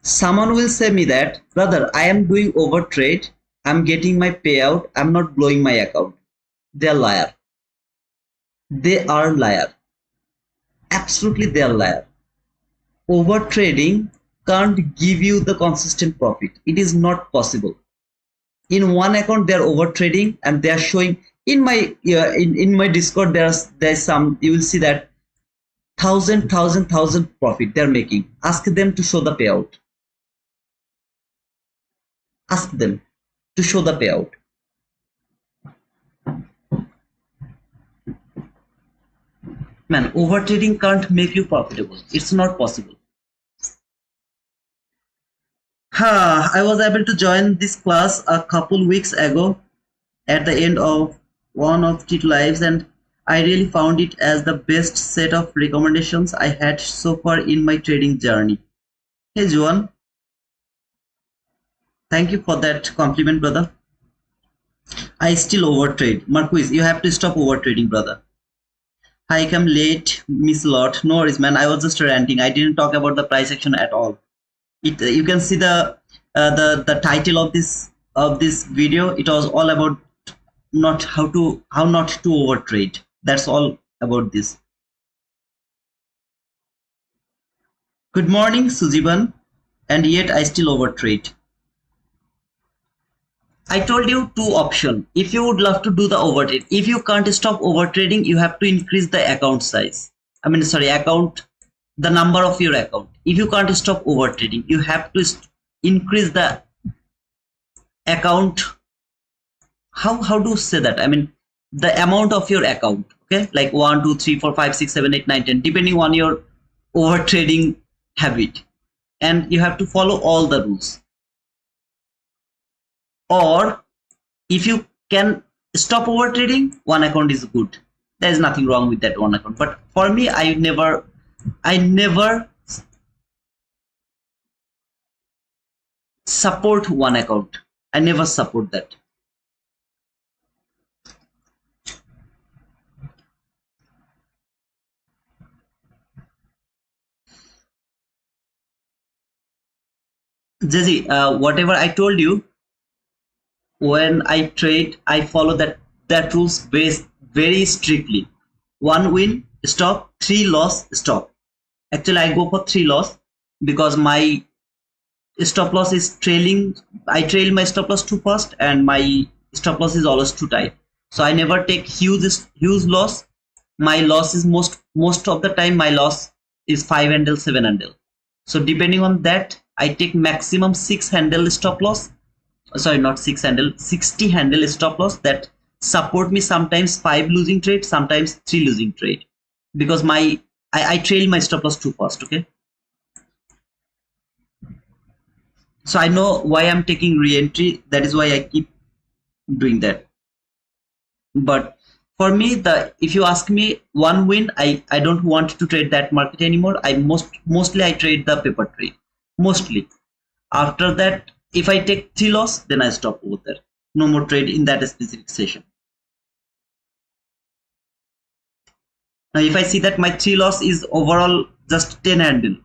Someone will say me that, brother, I am doing over trade, I'm getting my payout, I'm not blowing my account. They are liar. They are liar. Absolutely they are liar. Over trading can't give you the consistent profit. It is not possible. In one account they are over trading, and they are showing in my in my Discord, there's some, you will see that thousand profit they're making. Ask them to show the payout. Ask them to show the payout. Man, over trading can't make you profitable. It's not possible. I was able to join this class a couple weeks ago at the end of one of the lives, and I really found it as the best set of recommendations I had so far in my trading journey. Hey Juan, thank you for that compliment, brother. I still overtrade. Marquis, you have to stop overtrading, brother. I come late, miss a lot. No worries, man. I was just ranting. I didn't talk about the price action at all. You can see the title of this video. It was all about how not to overtrade. That's all about this. Good morning, Sujiban. And yet I still overtrade. I told you two options. If you would love to do the overtrade, if you can't stop overtrading, you have to increase the account size. The number of your account. If you can't stop overtrading, you have to increase the account. How do you say that? I mean, the amount of your account. Okay, like 1, 2, 3, 4, 5, 6, 7, 8, 9, 10, depending on your overtrading habit, and you have to follow all the rules. Or if you can stop overtrading, one account is good. There is nothing wrong with that one account. But for me, I never support one account. I never support that. Jesse, whatever I told you, when I trade, I follow that rules based very strictly. 1 win, stop. 3 loss, stop. Actually, I go for 3 loss because my stop loss is trailing. I trail my stop loss too fast, and my stop loss is always too tight. So I never take huge loss. My loss is most of the time my loss is 5 handle, 7 handle. So depending on that, I take maximum 6 handle stop loss. Sorry, not 6 handle, 60 handle stop loss that support me. Sometimes 5 losing trade, sometimes 3 losing trade, because I trail my stop loss too fast. Okay, so I know why I'm taking re-entry. That is why I keep doing that. But for me, if you ask me, 1 win, I don't want to trade that market anymore. I mostly I trade the paper trade mostly. After that, if I take 3 loss, then I stop over there. No more trade in that specific session. Now, if I see that my 3 loss is overall just 10 handle,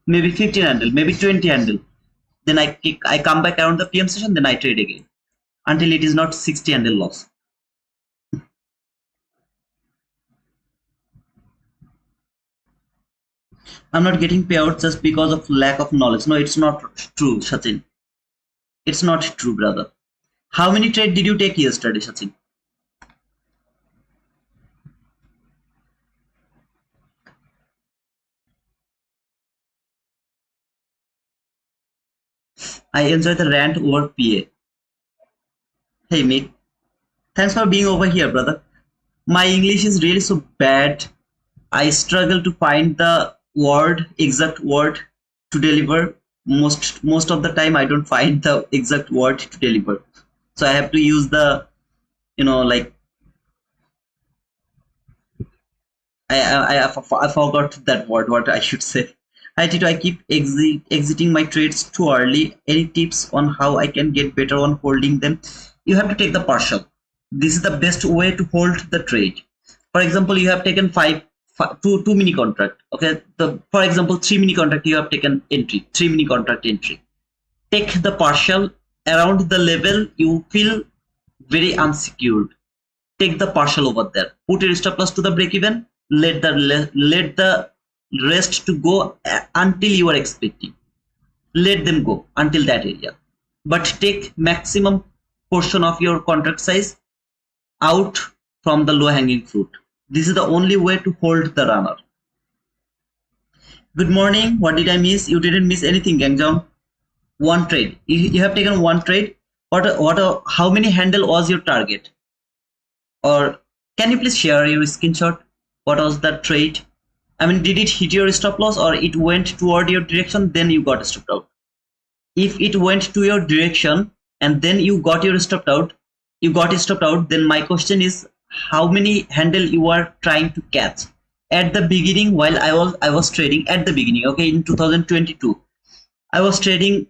maybe 15 handle, maybe 20 handle, then I come back around the PM session, then I trade again. until it is not 60 handle loss. I'm not getting payout just because of lack of knowledge. No, it's not true, Sachin. It's not true, brother. How many trade did you take yesterday, Sachin? I enjoy the rant over PA. Hey, mate. Thanks for being over here, brother. My English is really so bad. I struggle to find the exact word to deliver. Most of the time, I don't find the exact word to deliver. So I have to use the, like, I forgot that word, what I should say. I keep exiting my trades too early. Any tips on how I can get better on holding them? You have to take the partial. This is the best way to hold the trade. For example, you have taken two mini contract. Okay, for example, 3 mini contract you have taken entry, 3 mini contract entry. Take the partial around the level you feel very unsecured. Take the partial over there. Put your stop loss to the break even. Let the rest to go until you are expecting. Let them go until that area. But take maximum portion of your contract size out from the low hanging fruit. This is the only way to hold the runner. Good morning. What did I miss? You didn't miss anything, Gangjong. One trade. You have taken one trade. How many handle was your target? Or can you please share your screenshot? What was that trade? I mean, did it hit your stop loss or it went toward your direction, then you got stopped out? If it went to your direction and then you got your stopped out, then my question is, how many handle you are trying to catch? At the beginning, while I was trading at the beginning, okay, in 2022, I was trading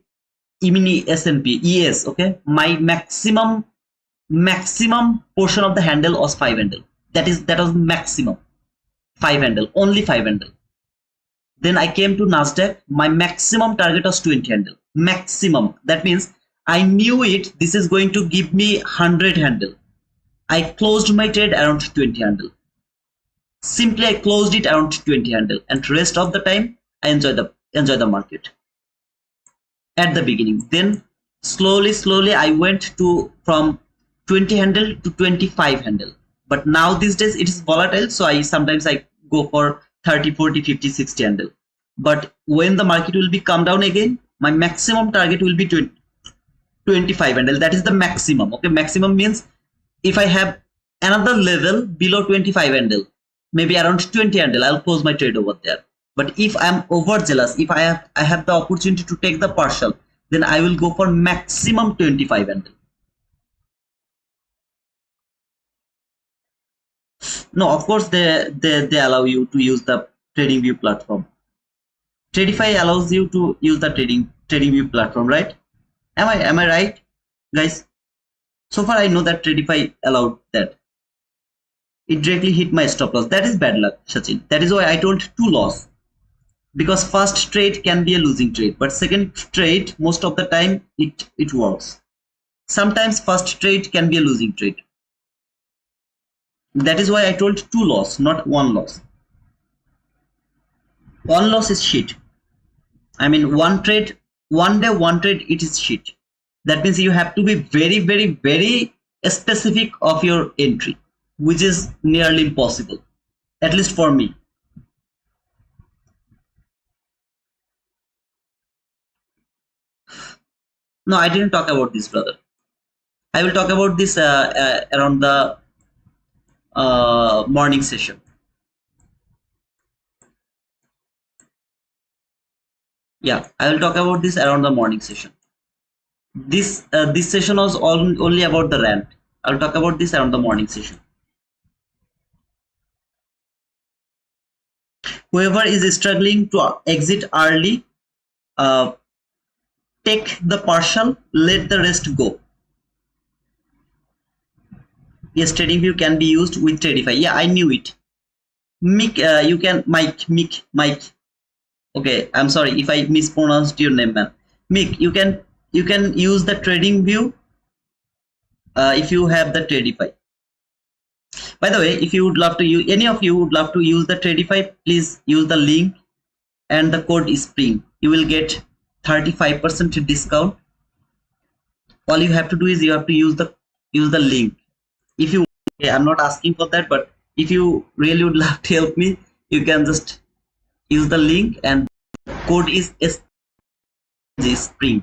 E-mini S&P, ES, okay? My maximum portion of the handle was 5 handle. That was maximum 5 handle, only 5 handle. Then I came to Nasdaq. My maximum target was 20 handle. Maximum. That means I knew this is going to give me 100 handle. I closed my trade around 20 handle. Simply I closed it around 20 handle, and rest of the time I enjoy the market. At the beginning, then slowly I went from 20 handle to 25 handle. But now these days it is volatile, so sometimes I go for 30, 40, 50, 60 handle. But when the market will be come down again, my maximum target will be 25 handle. That is the maximum. Okay, maximum means if I have another level below 25 handle, maybe around 20 handle, I'll close my trade over there. But if I'm overzealous, if I have the opportunity to take the partial, then I will go for maximum 25 handle. No, of course they allow you to use the TradingView platform. Tradify allows you to use the TradingView platform, right? Am I right, guys? So far I know that Tradify allowed that. It directly hit my stop loss. That is bad luck, Sachin. That is why I told 2 loss. Because first trade can be a losing trade, but second trade most of the time it works. Sometimes first trade can be a losing trade. That is why I told 2 loss, not 1 loss. 1 loss is shit. I mean, one day, one trade, it is shit. That means you have to be very, very, very specific of your entry, which is nearly impossible, at least for me. No, I didn't talk about this, brother. I will talk about this around the morning session. Yeah, I will talk about this around the morning session. This session was only about the rant. I'll talk about this around the morning session. Whoever is struggling to exit early, take the partial, let the rest go. Yes, TradingView can be used with Tradify. Yeah, I knew it. Mick, you can Mike. Okay, I'm sorry if I mispronounced your name, man. Mick, you can use the TradingView if you have the Tradify. By the way, if you would love to use, any of you would love to use the Tradify, please use the link and the code is spring. You will get 35% discount. All you have to do is you have to use the link. If you, okay, I'm not asking for that, but if you really would love to help me, you can just use the link and code is spring.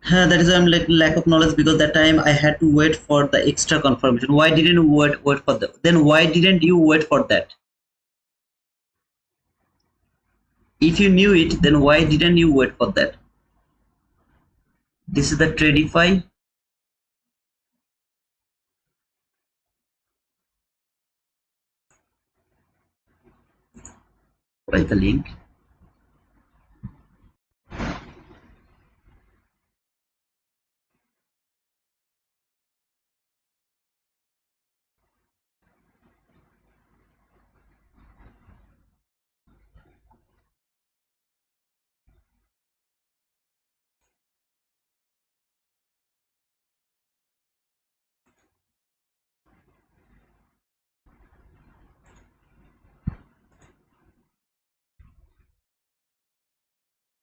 That is why I'm like lack of knowledge, because that time I had to wait for the extra confirmation. Why didn't you wait for that? Then why didn't you wait for that? If you knew it, then why didn't you wait for that? This is the Tradify. Write the link.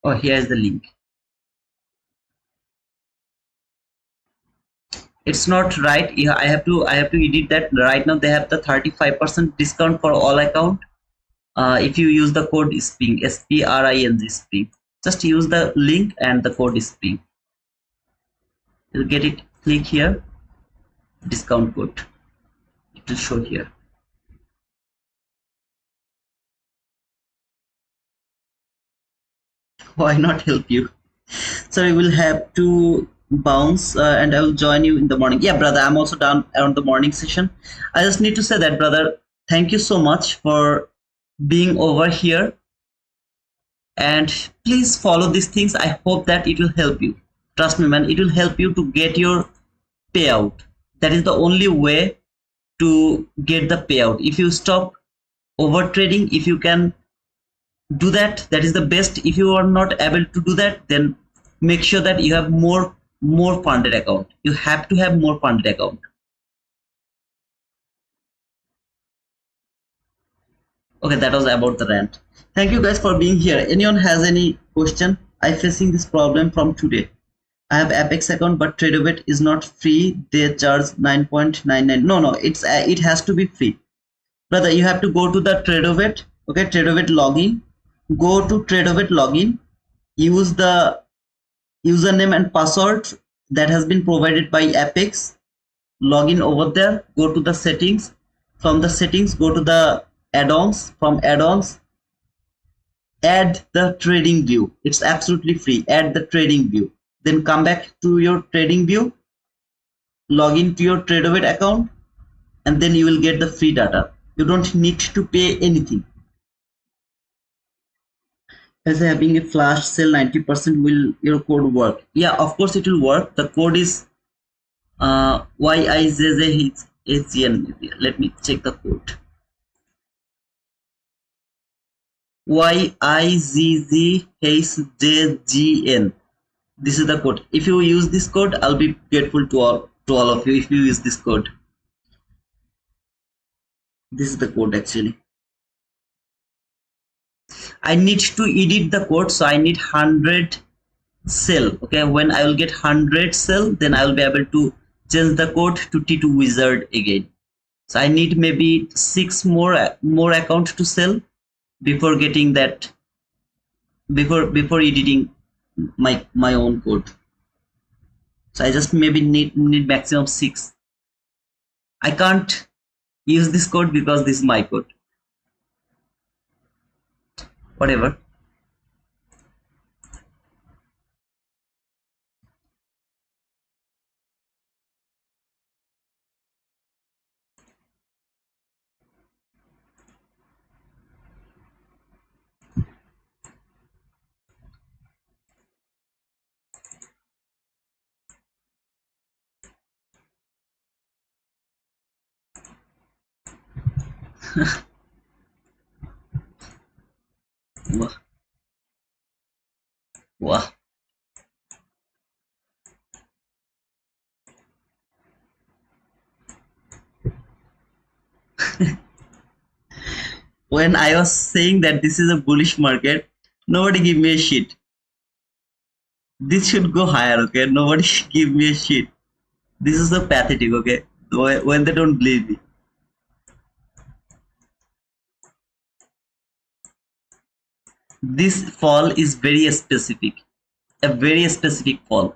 Oh, here is the link. It's not right. Yeah, I have to edit that. Right now they have the 35% discount for all account. If you use the code spring, spring spring, just use the link and the code spring. You'll get it. Click here, discount code. It will show here. Why not help you? So I will have to bounce and I will join you in the morning. Yeah, brother, I'm also done around the morning session. I just need to say that, brother, thank you so much for being over here. And please follow these things. I hope that it will help you. Trust me, man, it will help you to get your payout. That is the only way to get the payout. If you stop over trading, if you can do that, that is the best. If you are not able to do that, then make sure that you have more funded account. You have to have more funded account. Okay, that was about the rant. Thank you guys for being here. Anyone has any question? I'm facing this problem from today. I have Apex account, but Tradeovate is not free. They charge 9.99. No, it's it has to be free, brother. You have to go to the Tradeovate. Okay, Tradeovate login. Go to Tradeovate login. Use the username and password that has been provided by Apex. Login over there. Go to the settings. From the settings, go to the add-ons. From add-ons, add the trading view. It's absolutely free. Add the trading view. Then come back to your trading view, log into your Tradeovate account, and then you will get the free data. You don't need to pay anything. As having a flash sale 90%, will your code work? Yeah, of course it will work. The code is YIZZHGN. Let me check the code. YIZZHGN. This is the code. If you use this code, I'll be grateful to all of you if you use this code. This is the code actually. I need to edit the code, so I need 100 cell. Okay, when I will get 100 cell, then I will be able to change the code to T2 wizard again. So I need maybe 6 more account to sell before getting that, before editing my own code. So I just maybe need maximum 6. I can't use this code because this is my code. Whatever. Wow. Wow. When I was saying that this is a bullish market, nobody give me a shit. This should go higher, okay? Nobody give me a shit. This is so pathetic, okay? When they don't believe me. This fall is very specific, a very specific fall.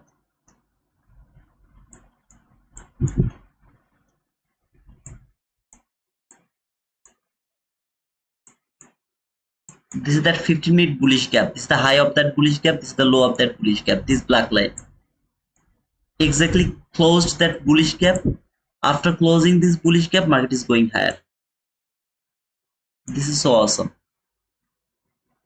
This is that 15-minute bullish gap. This is the high of that bullish gap. This is the low of that bullish gap. This black line exactly closed that bullish gap. After closing this bullish gap, market is going higher. This is so awesome.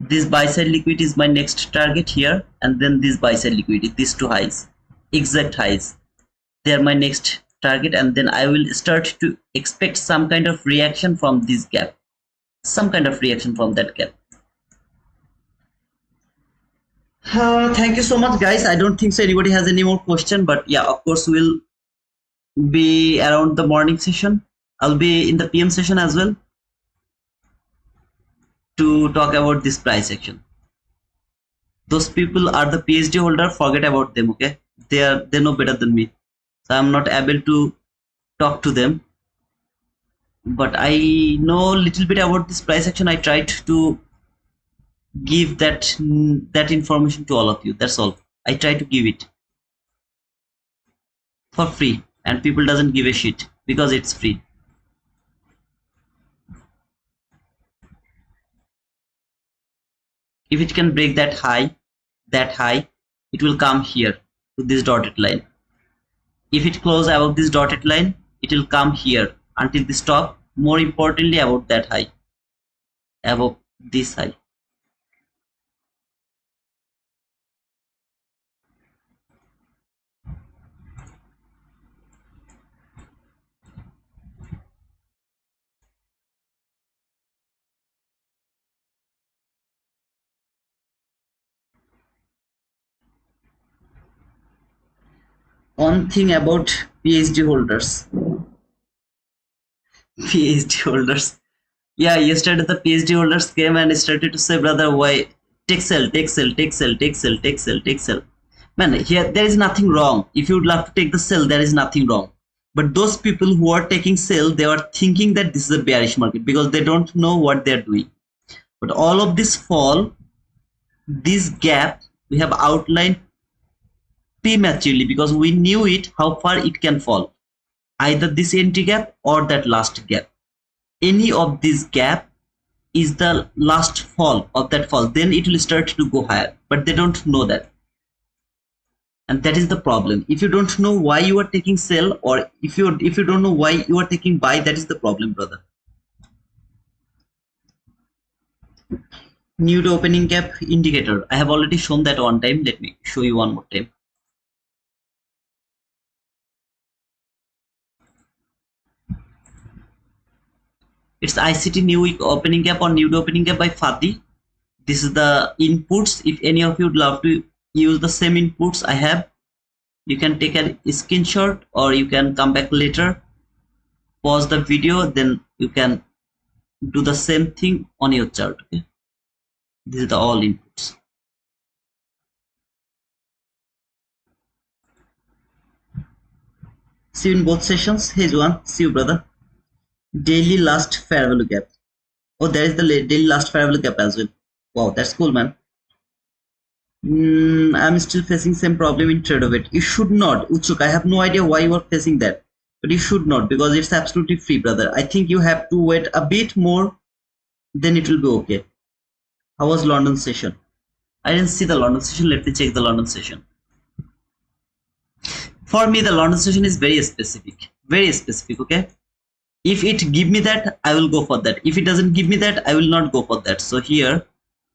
This buy side liquidity is my next target here, and then this buy side liquidity, these two highs, exact highs, they are my next target, and then I will start to expect some kind of reaction from this gap, some kind of reaction from that gap. Thank you so much, guys. I don't think so anybody has any more question, but yeah, of course we'll be around the morning session. I'll be in the PM session as well to talk about this price action. Those people are the PhD holder, forget about them, okay? They know better than me, so I'm not able to talk to them, but I know a little bit about this price action. I tried to give that information to all of you. That's all. I try to give it for free, and people doesn't give a shit because it's free. If it can break that high, it will come here to this dotted line. If it closes above this dotted line, it will come here until this top. More importantly, about that high, above this high. One thing about PhD holders. PhD holders. Yeah, yesterday the PhD holders came and started to say, brother, why take sell, take sell, take sell, take sell, take sell, take sell. Man, here there is nothing wrong. If you would love to take the sell, there is nothing wrong. But those people who are taking sell, they are thinking that this is a bearish market because they don't know what they are doing. But all of this fall, this gap, we have outlined prematurely because we knew it, how far it can fall. Either this entry gap or that last gap. Any of this gap is the last fall of that fall. Then it will start to go higher. But they don't know that. And that is the problem. If you don't know why you are taking sell, or if you don't know why you are taking buy, that is the problem, brother. New to opening gap indicator. I have already shown that one time. Let me show you one more time. It's ICT new week opening gap or new to opening gap by Fati. This is the inputs. If any of you would love to use the same inputs I have, you can take a screenshot or you can come back later, pause the video, then you can do the same thing on your chart. Okay, this is the all inputs. See you in both sessions. Hey Juan, see you, brother. Daily last fair value gap. Oh, there is the daily last fair value gap as well. Wow, that's cool, man. I'm still facing same problem in trade of it. You should not, Uchuk. I have no idea why you are facing that, but you should not, because it's absolutely free, brother. I think you have to wait a bit more, then it will be okay. How was London session? I didn't see the London session. Let me check the London session. For me, the London session is very specific, okay? If it give me that, I will go for that. If it doesn't give me that, I will not go for that. So here,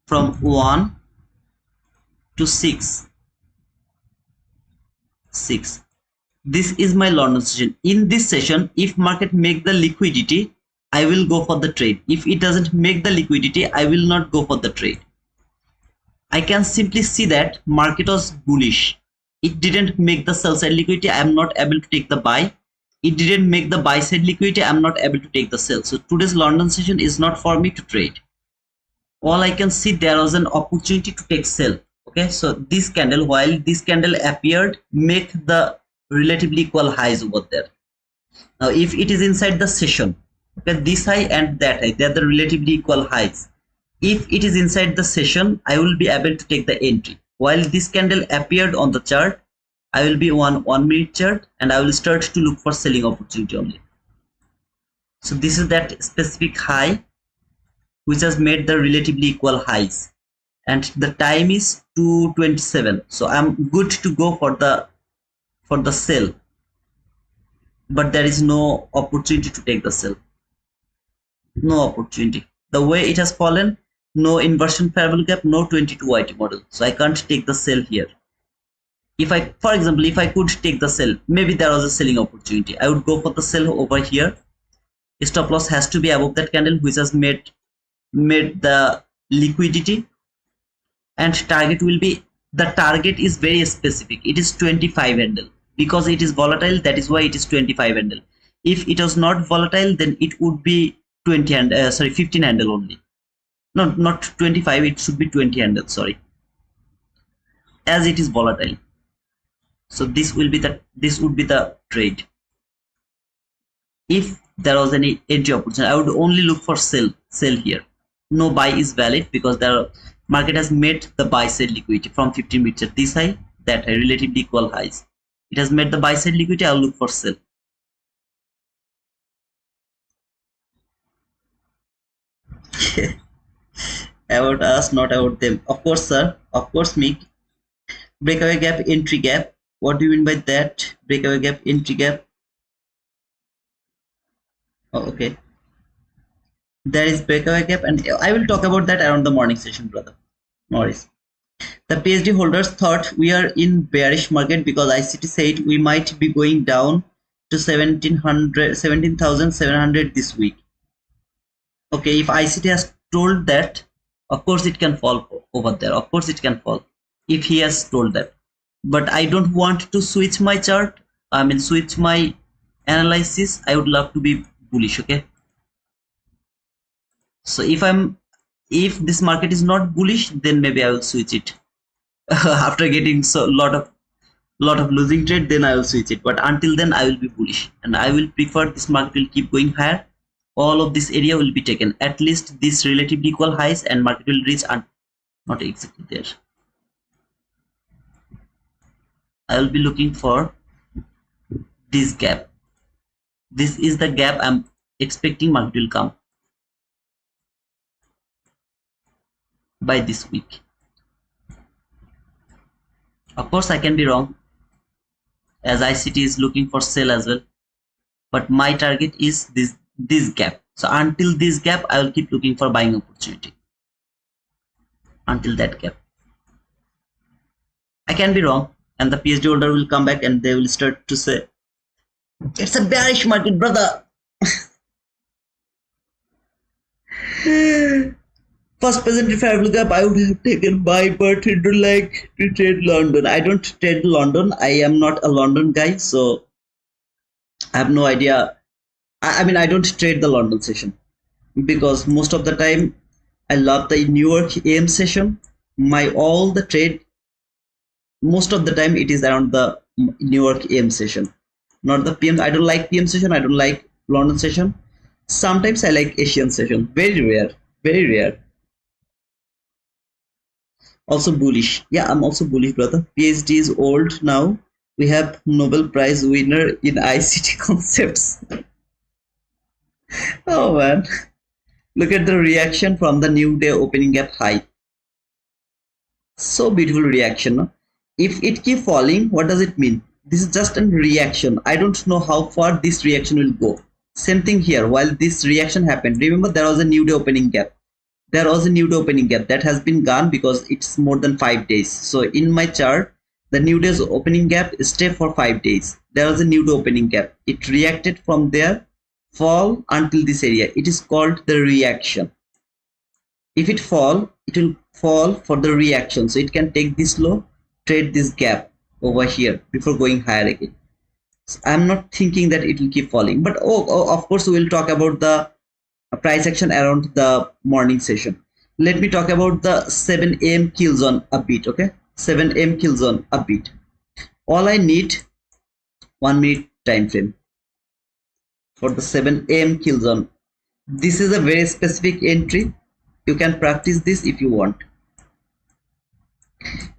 from 1 to 6, this is my London session. In this session, if market make the liquidity, I will go for the trade. If it doesn't make the liquidity, I will not go for the trade. I can simply see that market was bullish. It didn't make the sell side liquidity. I am not able to take the buy. It didn't make the buy side liquidity. I am not able to take the sell. So today's London session is not for me to trade. All I can see, there was an opportunity to take sell. Okay, so this candle, while this candle appeared, make the relatively equal highs over there. Now if it is inside the session, okay, this high and that high, they are the relatively equal highs. If it is inside the session, I will be able to take the entry. While this candle appeared on the chart, I will be on 1 minute chart and I will start to look for selling opportunity only. So this is that specific high which has made the relatively equal highs, and the time is 2:27. So I'm good to go for the sell, but there is no opportunity to take the sell. No opportunity. The way it has fallen, no inversion fair value gap, no 22 YT model. So I can't take the sell here. If I, for example, if I could take the sell, maybe there was a selling opportunity, I would go for the sell over here. Stop loss has to be above that candle which has made the liquidity, and target will be, the target is very specific. It is 25 handle. Because it is volatile, that is why it is 25 handle. If it was not volatile, then it would be 15 handle only. No, not 25, it should be 20 handle, sorry, as it is volatile. So this would be the trade. If there was any entry opportunity, I would only look for sell here. No buy is valid because the market has made the buy side liquidity from 15 minutes at this high, that high, relatively equal highs. It has made the buy side liquidity. I'll look for sell. About us, not about them. Of course, sir. Of course, me. Breakaway gap, entry gap. What do you mean by that? Breakaway gap, entry gap. Oh, okay. There is breakaway gap, and I will talk about that around the morning session, brother. No worries. The PhD holders thought we are in bearish market because ICT said we might be going down to 17,700 this week. Okay, if ICT has told that, of course it can fall over there. Of course it can fall if he has told that. But I don't want to switch my chart. I mean, switch my analysis. I would love to be bullish. Okay. So if this market is not bullish, then maybe I will switch it. After getting so lot of losing trade, then I will switch it. But until then, I will be bullish, and I will prefer this market will keep going higher. All of this area will be taken, at least this relatively equal highs, and market will reach, and not exactly there. I will be looking for this gap. This is the gap I'm expecting market will come by this week. Of course, I can be wrong, as ICT is looking for sell as well, but my target is this gap. So until this gap, I will keep looking for buying opportunity. Until that gap, I can be wrong, and the PhD holder will come back and they will start to say, it's a bearish market, brother. First presented fair value gap, I would have taken buy, but I don't like to trade London. I don't trade London. I am not a London guy, so I have no idea. I mean, I don't trade the London session because most of the time I love the New York AM session. All the trade, most of the time it is around the New York AM session, not the PM. I don't like PM session. I don't like London session. Sometimes I like Asian session. Very rare. Very rare. Also bullish. Yeah, I'm also bullish, brother. PhD is old now. We have Nobel Prize winner in ICT concepts. Oh man. Look at the reaction from the new day opening gap high. So beautiful reaction. No? If it keep falling, what does it mean? This is just a reaction. I don't know how far this reaction will go. Same thing here. While this reaction happened, remember there was a new day opening gap. There was a new day opening gap that has been gone because it's more than 5 days. So in my chart, the new day's opening gap stay for 5 days. There was a new day opening gap. It reacted from there, fall until this area. It is called the reaction. If it fall, it will fall for the reaction, so it can take this low, trade this gap over here before going higher again. So I'm not thinking that it will keep falling, but of course we will talk about the price action around the morning session. Let me talk about the 7 a.m. kill zone a bit. Okay, 7 a.m. kill zone a bit. All I need 1 minute time frame for the 7 a.m. kill zone. This is a very specific entry. You can practice this if you want.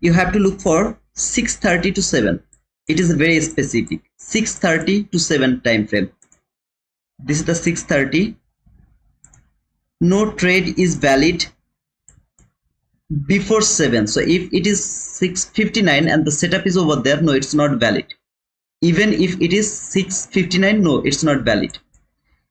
You have to look for 6:30 to 7. It is very specific. 6:30 to 7 time frame. This is the 6:30. No trade is valid before 7. So if it is 6:59 and the setup is over there, no, it's not valid. Even if it is 6:59, no, it's not valid.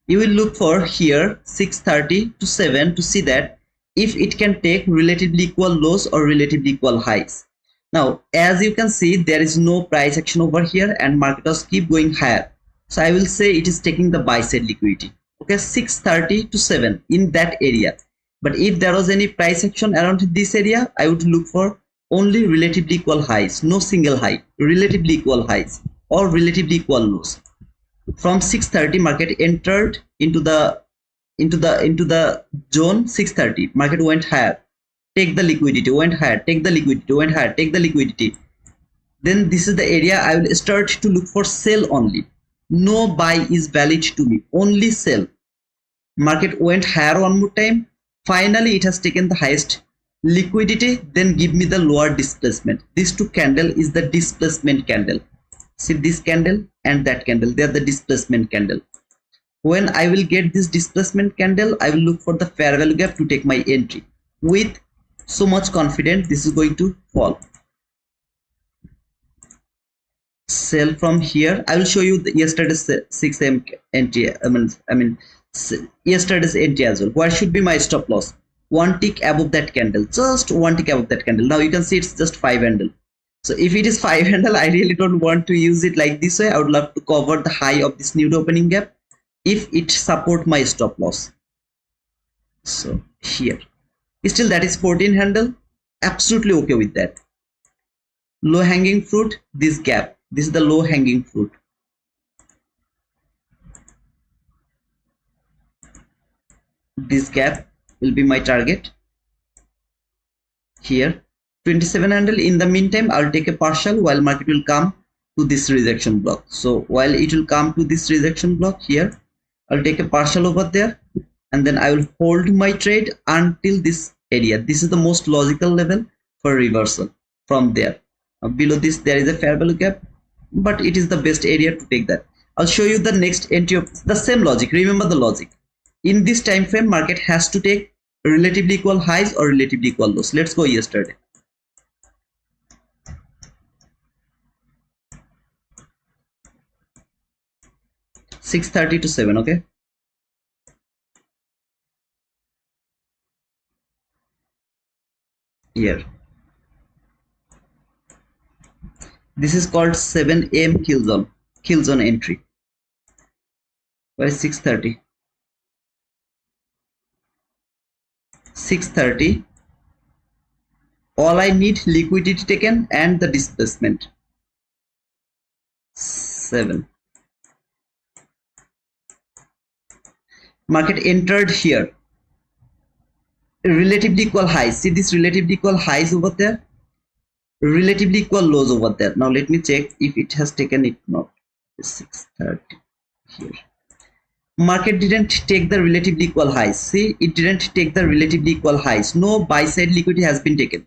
You will look for here 6:30 to 7 to see that if it can take relatively equal lows or relatively equal highs. Now, as you can see, there is no price action over here and markets keep going higher. So I will say it is taking the buy side liquidity. Okay, 6:30 to 7 in that area. But if there was any price action around this area, I would look for only relatively equal highs, no single high, relatively equal highs or relatively equal lows. From 6:30, market entered into the zone 6:30. Market went higher, take the liquidity, went higher, take the liquidity, went higher, take the liquidity. Then this is the area I will start to look for sell only. No buy is valid to me, only sell. Market went higher one more time. Finally, it has taken the highest liquidity. Then give me the lower displacement. These two candle is the displacement candle. See this candle and that candle, they are the displacement candle. When I will get this displacement candle, I will look for the fair value gap to take my entry with so much confidence this is going to fall. Sell from here. I will show you the yesterday's 6 a.m. entry. I mean yesterday's entry as well. Where should be my stop loss? One tick above that candle, just one tick above that candle. Now you can see it's just 5 handle. So if it is 5 handle, I really don't want to use it like this way. I would love to cover the high of this new opening gap if it support my stop loss. So here, still that is 14 handle. Absolutely okay with that. Low hanging fruit, this gap. This is the low hanging fruit. This gap will be my target. Here, 27 handle. In the meantime, I'll take a partial while market will come to this rejection block. So while it will come to this rejection block here, I'll take a partial over there and then I will hold my trade until this area. This is the most logical level for reversal. From there, below this there is a fair value gap, but it is the best area to take that. I'll show you the next entry of the same logic. Remember the logic. In this time frame, market has to take relatively equal highs or relatively equal lows. Let's go yesterday. $6:30 to 7. Okay, here this is called 7 a.m. kill zone entry. Where is 6:30? 6:30. All I need liquidity taken and the displacement. 7. Market entered here. Relatively equal highs. See this relatively equal highs over there. Relatively equal lows over there. Now let me check if it has taken it. Not 6:30 here. Market didn't take the relatively equal highs. See, it didn't take the relatively equal highs. No buy side liquidity has been taken.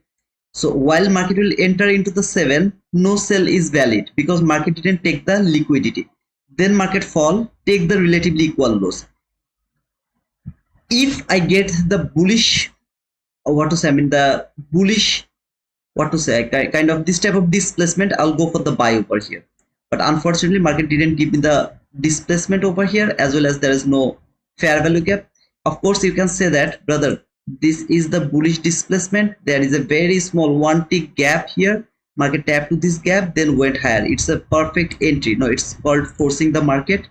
So while market will enter into the 7, no sell is valid because market didn't take the liquidity. Then market fall, take the relatively equal lows. If I get the bullish, the bullish, kind of this type of displacement, I'll go for the buy over here. But unfortunately, market didn't give me the displacement over here, as well as there is no fair value gap. Of course, you can say that, brother, this is the bullish displacement. There is a very small one tick gap here. Market tapped to this gap, then went higher. It's a perfect entry. No, it's called forcing the market.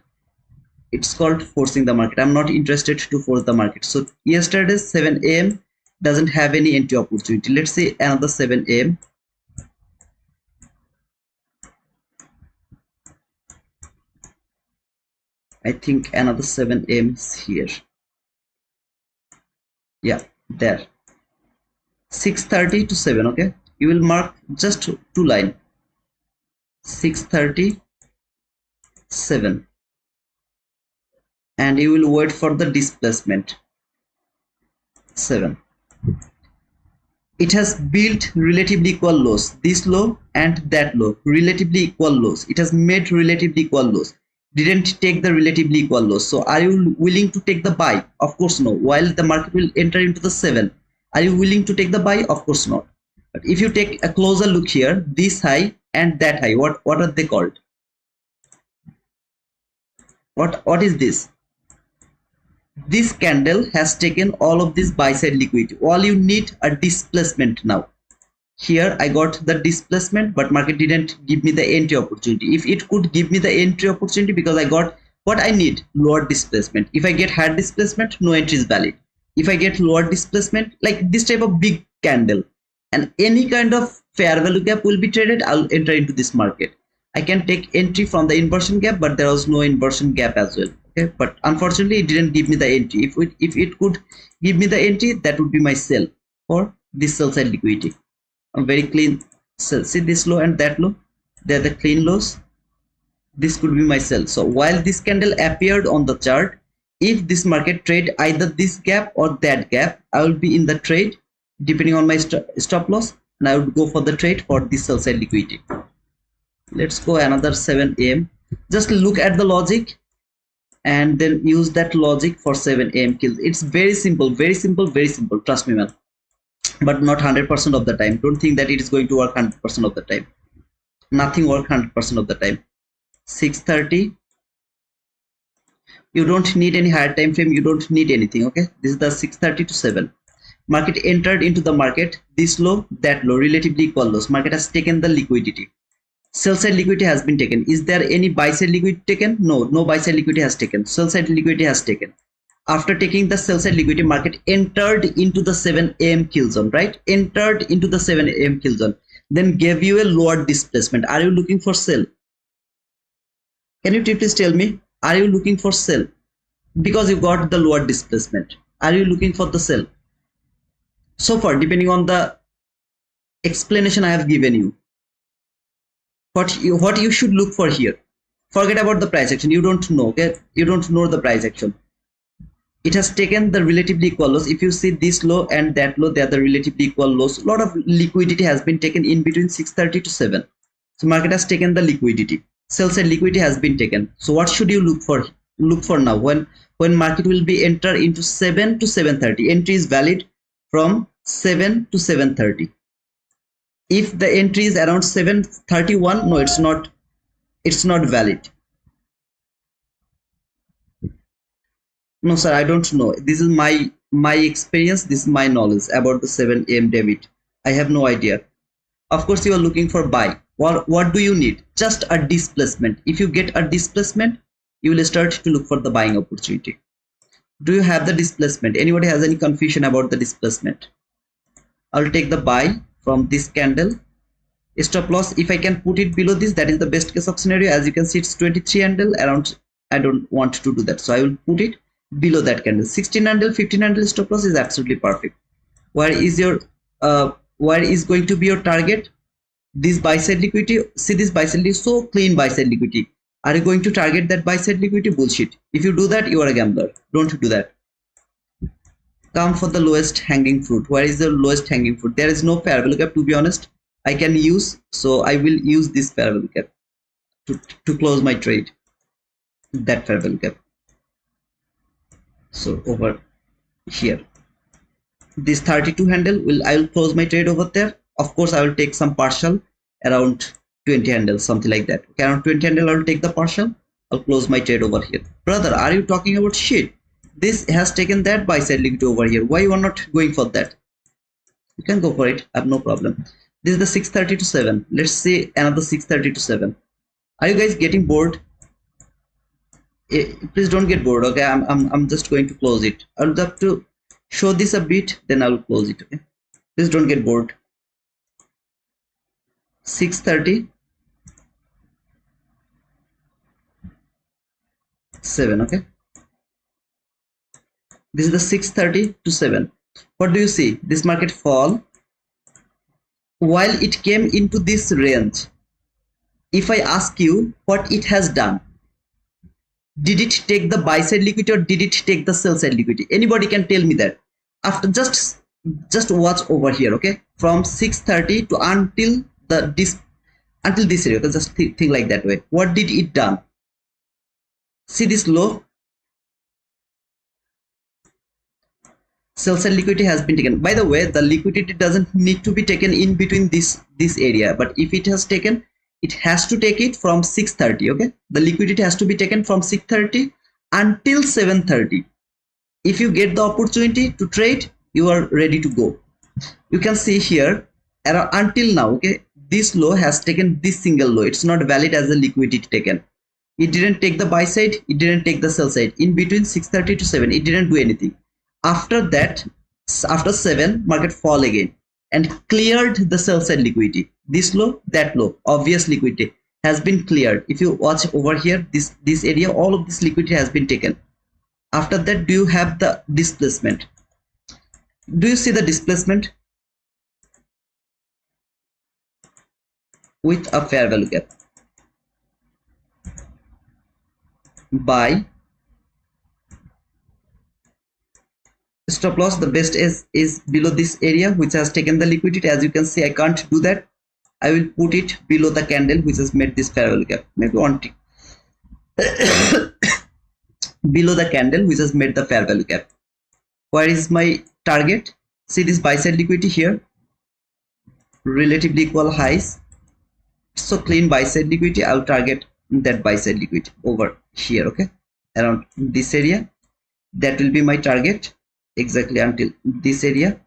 It's called forcing the market. I'm not interested to force the market. So yesterday's 7 a.m. doesn't have any entry opportunity. Let's say another 7 a.m. I think another 7 a.m. is here. Yeah, there. 6:30 to 7. Okay, you will mark just two line. 6:30, 7, and you will wait for the displacement 7. It has built relatively equal lows, this low and that low, relatively equal lows. It has made relatively equal lows, didn't take the relatively equal lows. So are you willing to take the buy? Of course no. While the market will enter into the 7, are you willing to take the buy? Of course not. But if you take a closer look here, this high and that high, what are they called? What is this? This candle has taken all of this buy side liquidity. All you need a displacement now. Here I got the displacement, but market didn't give me the entry opportunity. If it could give me the entry opportunity, because I got what I need, lower displacement. If I get higher displacement, no entry is valid. If I get lower displacement, like this type of big candle and any kind of fair value gap will be traded, I'll enter into this market. I can take entry from the inversion gap, but there was no inversion gap as well. Okay, but unfortunately it didn't give me the entry. If it could give me the entry, that would be my sell for this sell side liquidity. A very clean sell. See this low and that low, they're the clean lows. This could be my sell. So while this candle appeared on the chart, if this market trade either this gap or that gap, I will be in the trade depending on my stop loss, and I would go for the trade for this sell side liquidity. Let's go another 7 a.m. Just look at the logic and then use that logic for 7 a.m. kills. It's very simple, very simple, very simple. Trust me, man. But not 100% of the time. Don't think that it is going to work 100% of the time. Nothing works 100% of the time. 6:30. You don't need any higher time frame. You don't need anything. Okay. This is the 6:30 to 7. Market entered into the market. This low, that low, relatively equal lows. Market has taken the liquidity. Sell side liquidity has been taken. Is there any buy side liquidity taken? No, no buy side liquidity has taken. Sell side liquidity has taken. After taking the sell side liquidity, market entered into the 7 a.m. kill zone, right? Entered into the 7 a.m. kill zone. Then gave you a lower displacement. Are you looking for sell? Can you please tell me? Are you looking for sell? Because you got the lower displacement. Are you looking for the sell? So far, depending on the explanation I have given you, what you should look for here. Forget about the price action. You don't know. Okay, you don't know the price action. It has taken the relatively equal lows. If you see this low and that low, they are the relatively equal lows. A lot of liquidity has been taken in between 6:30 to 7. So market has taken the liquidity. Sell side liquidity has been taken. So what should you look for? Look for now when market will be enter into 7 to 7:30. Entry is valid from 7 to 7:30. If the entry is around 7:31, no, it's not valid. No sir, I don't know. This is my experience. This is my knowledge about the 7 a.m. debit. I have no idea. Of course you are looking for buy. What do you need? Just a displacement. If you get a displacement, you will start to look for the buying opportunity. Do you have the displacement? Anybody has any confusion about the displacement? I'll take the buy from this candle. Stop loss, if I can put it below this, that is the best case of scenario. As you can see, it's 23 handle around. I don't want to do that, so I will put it below that candle. 16 handle, 15 handle stop loss is absolutely perfect. Where is going to be your target? This buy side liquidity. See this buy side liquidity, so clean buy side liquidity. Are you going to target that buy side liquidity? Bullshit. If you do that, you are a gambler. Don't do that. Come for the lowest hanging fruit. Where is the lowest hanging fruit? There is no fair value gap, to be honest. I can use, so I will use this fair value gap to close my trade. That fair value gap. So over here, this 32 handle I will close my trade over there. Of course, I will take some partial around 20 handles, something like that. Okay, around 20 handle, I will take the partial. I'll close my trade over here. Brother, are you talking about shit? This has taken that buy side liquidity over here. Why you are not going for that? You can go for it. I have no problem. This is the 6:30 to 7. Let's see another 6:30 to 7. Are you guys getting bored? Please don't get bored. Okay, I'm just going to close it. I would love to show this a bit, then I'll close it. Okay, please don't get bored. 6:37. Okay, this is the 6:30 to 7. What do you see? This market fall while it came into this range. If I ask you what it has done, did it take the buy side liquidity or did it take the sell side liquidity? Anybody can tell me that. After just watch over here. Okay, from 6:30 to until this area. Okay? Just think like that way. What did it done? See this low. Sell side liquidity has been taken. By the way, the liquidity doesn't need to be taken in between this area, but if it has taken, it has to take it from 6:30. Okay, the liquidity has to be taken from 6:30 until 7:30. If you get the opportunity to trade, you are ready to go. You can see here around until now. Okay, this low has taken this single low. It's not valid as a liquidity taken. It didn't take the buy side, it didn't take the sell side. In between 6:30 to 7, it didn't do anything. After that, after 7, market fall again and cleared the sell side liquidity. This low, that low, obvious liquidity has been cleared. If you watch over here, this area, all of this liquidity has been taken. After that, do you have the displacement? Do you see the displacement? With a fair value gap. Buy. Stop loss, the best is below this area which has taken the liquidity. As you can see, I can't do that. I will put it below the candle which has made this fair value gap. Maybe one tick. Below the candle which has made the fair value gap. Where is my target? See this buy side liquidity here, relatively equal highs. So clean buy side liquidity. I'll target that buy side liquidity over here. Okay, around this area. That will be my target exactly until this area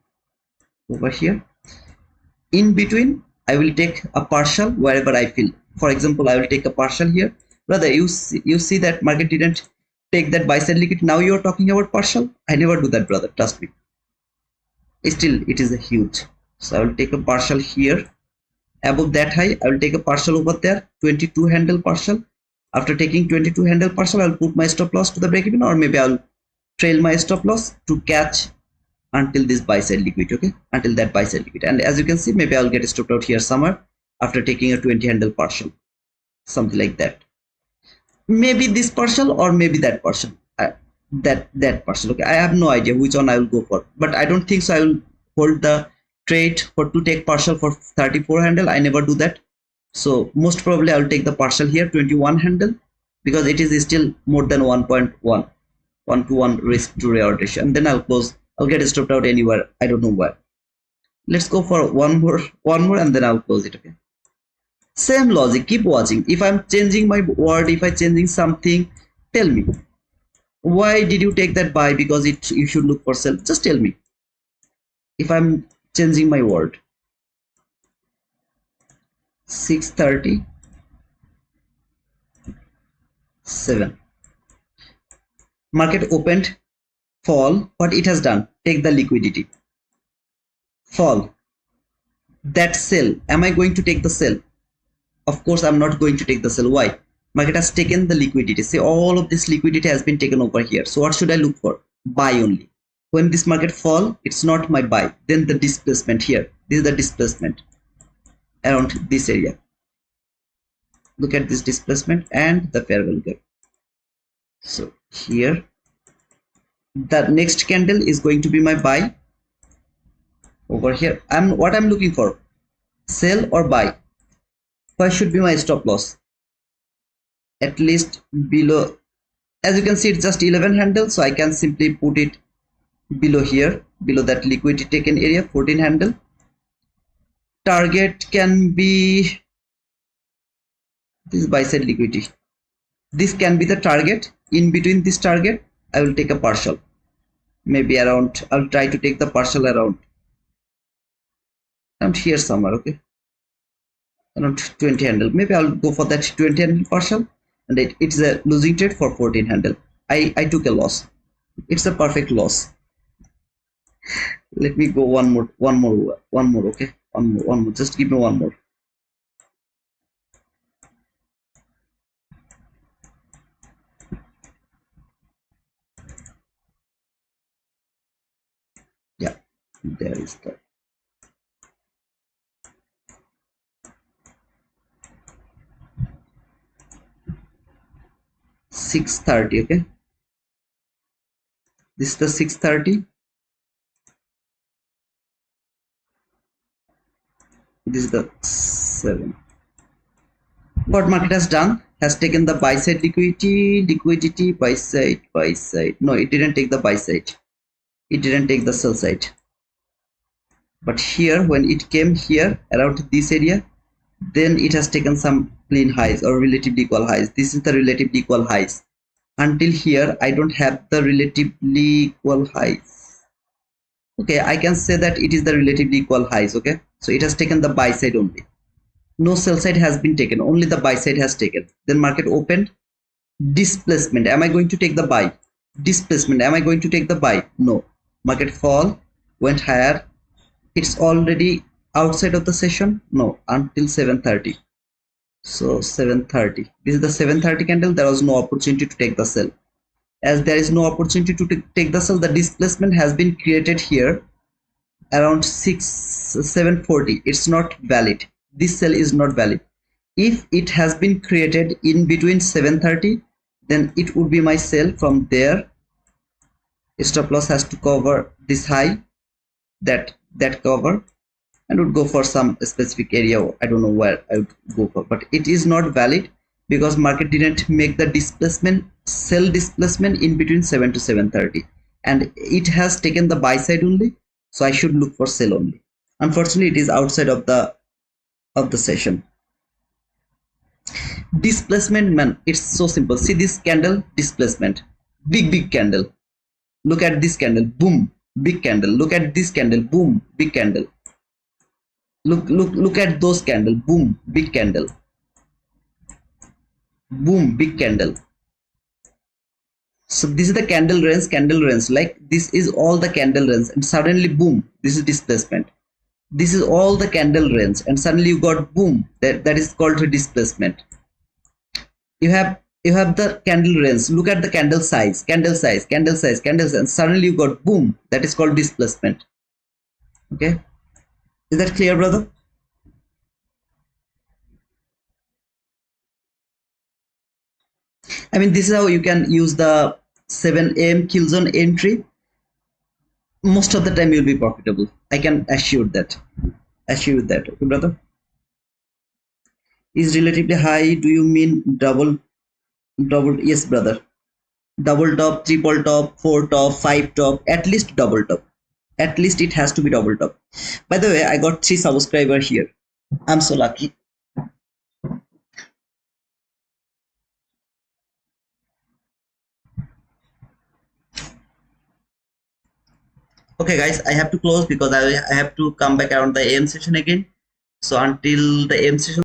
over here. In between, I will take a partial wherever I feel. For example, I will take a partial here. Brother, you see that market didn't take that buy side liquidity. Now you are talking about partial. I never do that, brother, trust me. Still it is a huge. So I will take a partial here. Above that high, I will take a partial over there, 22 handle partial. After taking 22 handle partial, I'll put my stop loss to the break even, or maybe I'll trail my stop loss to catch until this buy side liquidity. Okay, until that buy side liquidity. And as you can see, maybe I'll get stopped out here somewhere after taking a 20 handle partial, something like that. Maybe this partial or maybe that partial, that partial. Okay, I have no idea which one I will go for, but I don't think so I will hold the trade to take partial for 34 handle. I never do that. So most probably I will take the partial here, 21 handle, because it is still more than 1.1 1-to-1 risk to reward ratio, and then I'll close. I'll get stopped out anywhere, I don't know where. Let's go for one more, and then I'll close it. Okay, same logic, keep watching. If I'm changing my word, if I'm changing something, tell me why did you take that buy, because you should look for sell. Just tell me if I'm changing my word. 6:30 7, market opened, fall. What it has done? Take the liquidity, fall. That sell, am I going to take the sell? Of course I'm not going to take the sell. Why? Market has taken the liquidity. See, all of this liquidity has been taken over here. So what should I look for? Buy only. When this market fall, it's not my buy. Then the displacement here, this is the displacement around this area. Look at this displacement and the fair value gap. So here, the next candle is going to be my buy. Over here, what I'm looking for, sell or buy. Where should be my stop loss? At least below. As you can see, it's just 11 handle, so I can simply put it below here, below that liquidity taken area, 14 handle. Target can be this buy side liquidity. This can be the target. In between this target, I will take a partial, maybe around, I'll try to take the partial around here somewhere. Okay, around 20 handle. Maybe I'll go for that 20 handle partial, and it's a losing trade for 14 handle. I took a loss. It's a perfect loss. Let me go one more. Okay, one more. Just give me one more. Yeah, there is the 630. Okay, this is the 630. This is the 7. What market has done has taken the buy side liquidity, buy side. No, it didn't take the buy side. It didn't take the sell side. But here, when it came here around this area, then it has taken some clean highs or relatively equal highs. This is the relatively equal highs. Until here, I don't have the relatively equal highs. Okay, I can say that it is the relatively equal highs. Okay, so it has taken the buy side only. No sell side has been taken, only the buy side has taken. Then market opened. Displacement, am I going to take the buy? Displacement, am I going to take the buy? No. Market fall, went higher. It's already outside of the session. No, until 7:30. So 7:30, this is the 7:30 candle. There was no opportunity to take the sell. As there is no opportunity to take the sell, the displacement has been created here around 740. It's not valid. This sell is not valid. If it has been created in between 7:30, then it would be my sell. From there, stop loss has to cover this high, that cover, and would go for some specific area. I don't know where I would go for, but it is not valid because market didn't make the displacement, sell displacement in between 7 to 7:30, and it has taken the buy side only. So I should look for sell only. Unfortunately, it is outside of the session. Displacement, man, it's so simple. See this candle, displacement, big candle. Look at this candle, boom, big candle. Look at this candle, boom, big candle. Look at those candle, boom, big candle, boom, big candle. So this is the candle range, like this is all the candle range, and suddenly boom, this is displacement. This is all the candle range, and suddenly you got boom, that is called a displacement. You have the candle range. Look at the candle size, and suddenly you got boom, that is called displacement. Okay, is that clear, brother? I mean, this is how you can use the 7 a.m. kill zone entry. Most of the time you'll be profitable, I can assure that. Okay, brother. Is relatively high, do you mean double? Yes, brother. Double top, triple top, 4 top, 5 top, at least double top. At least it has to be double top. By the way, I got 3 subscribers here. I'm so lucky. Okay guys, I have to close because I have to come back around the AM session again. So until the AM session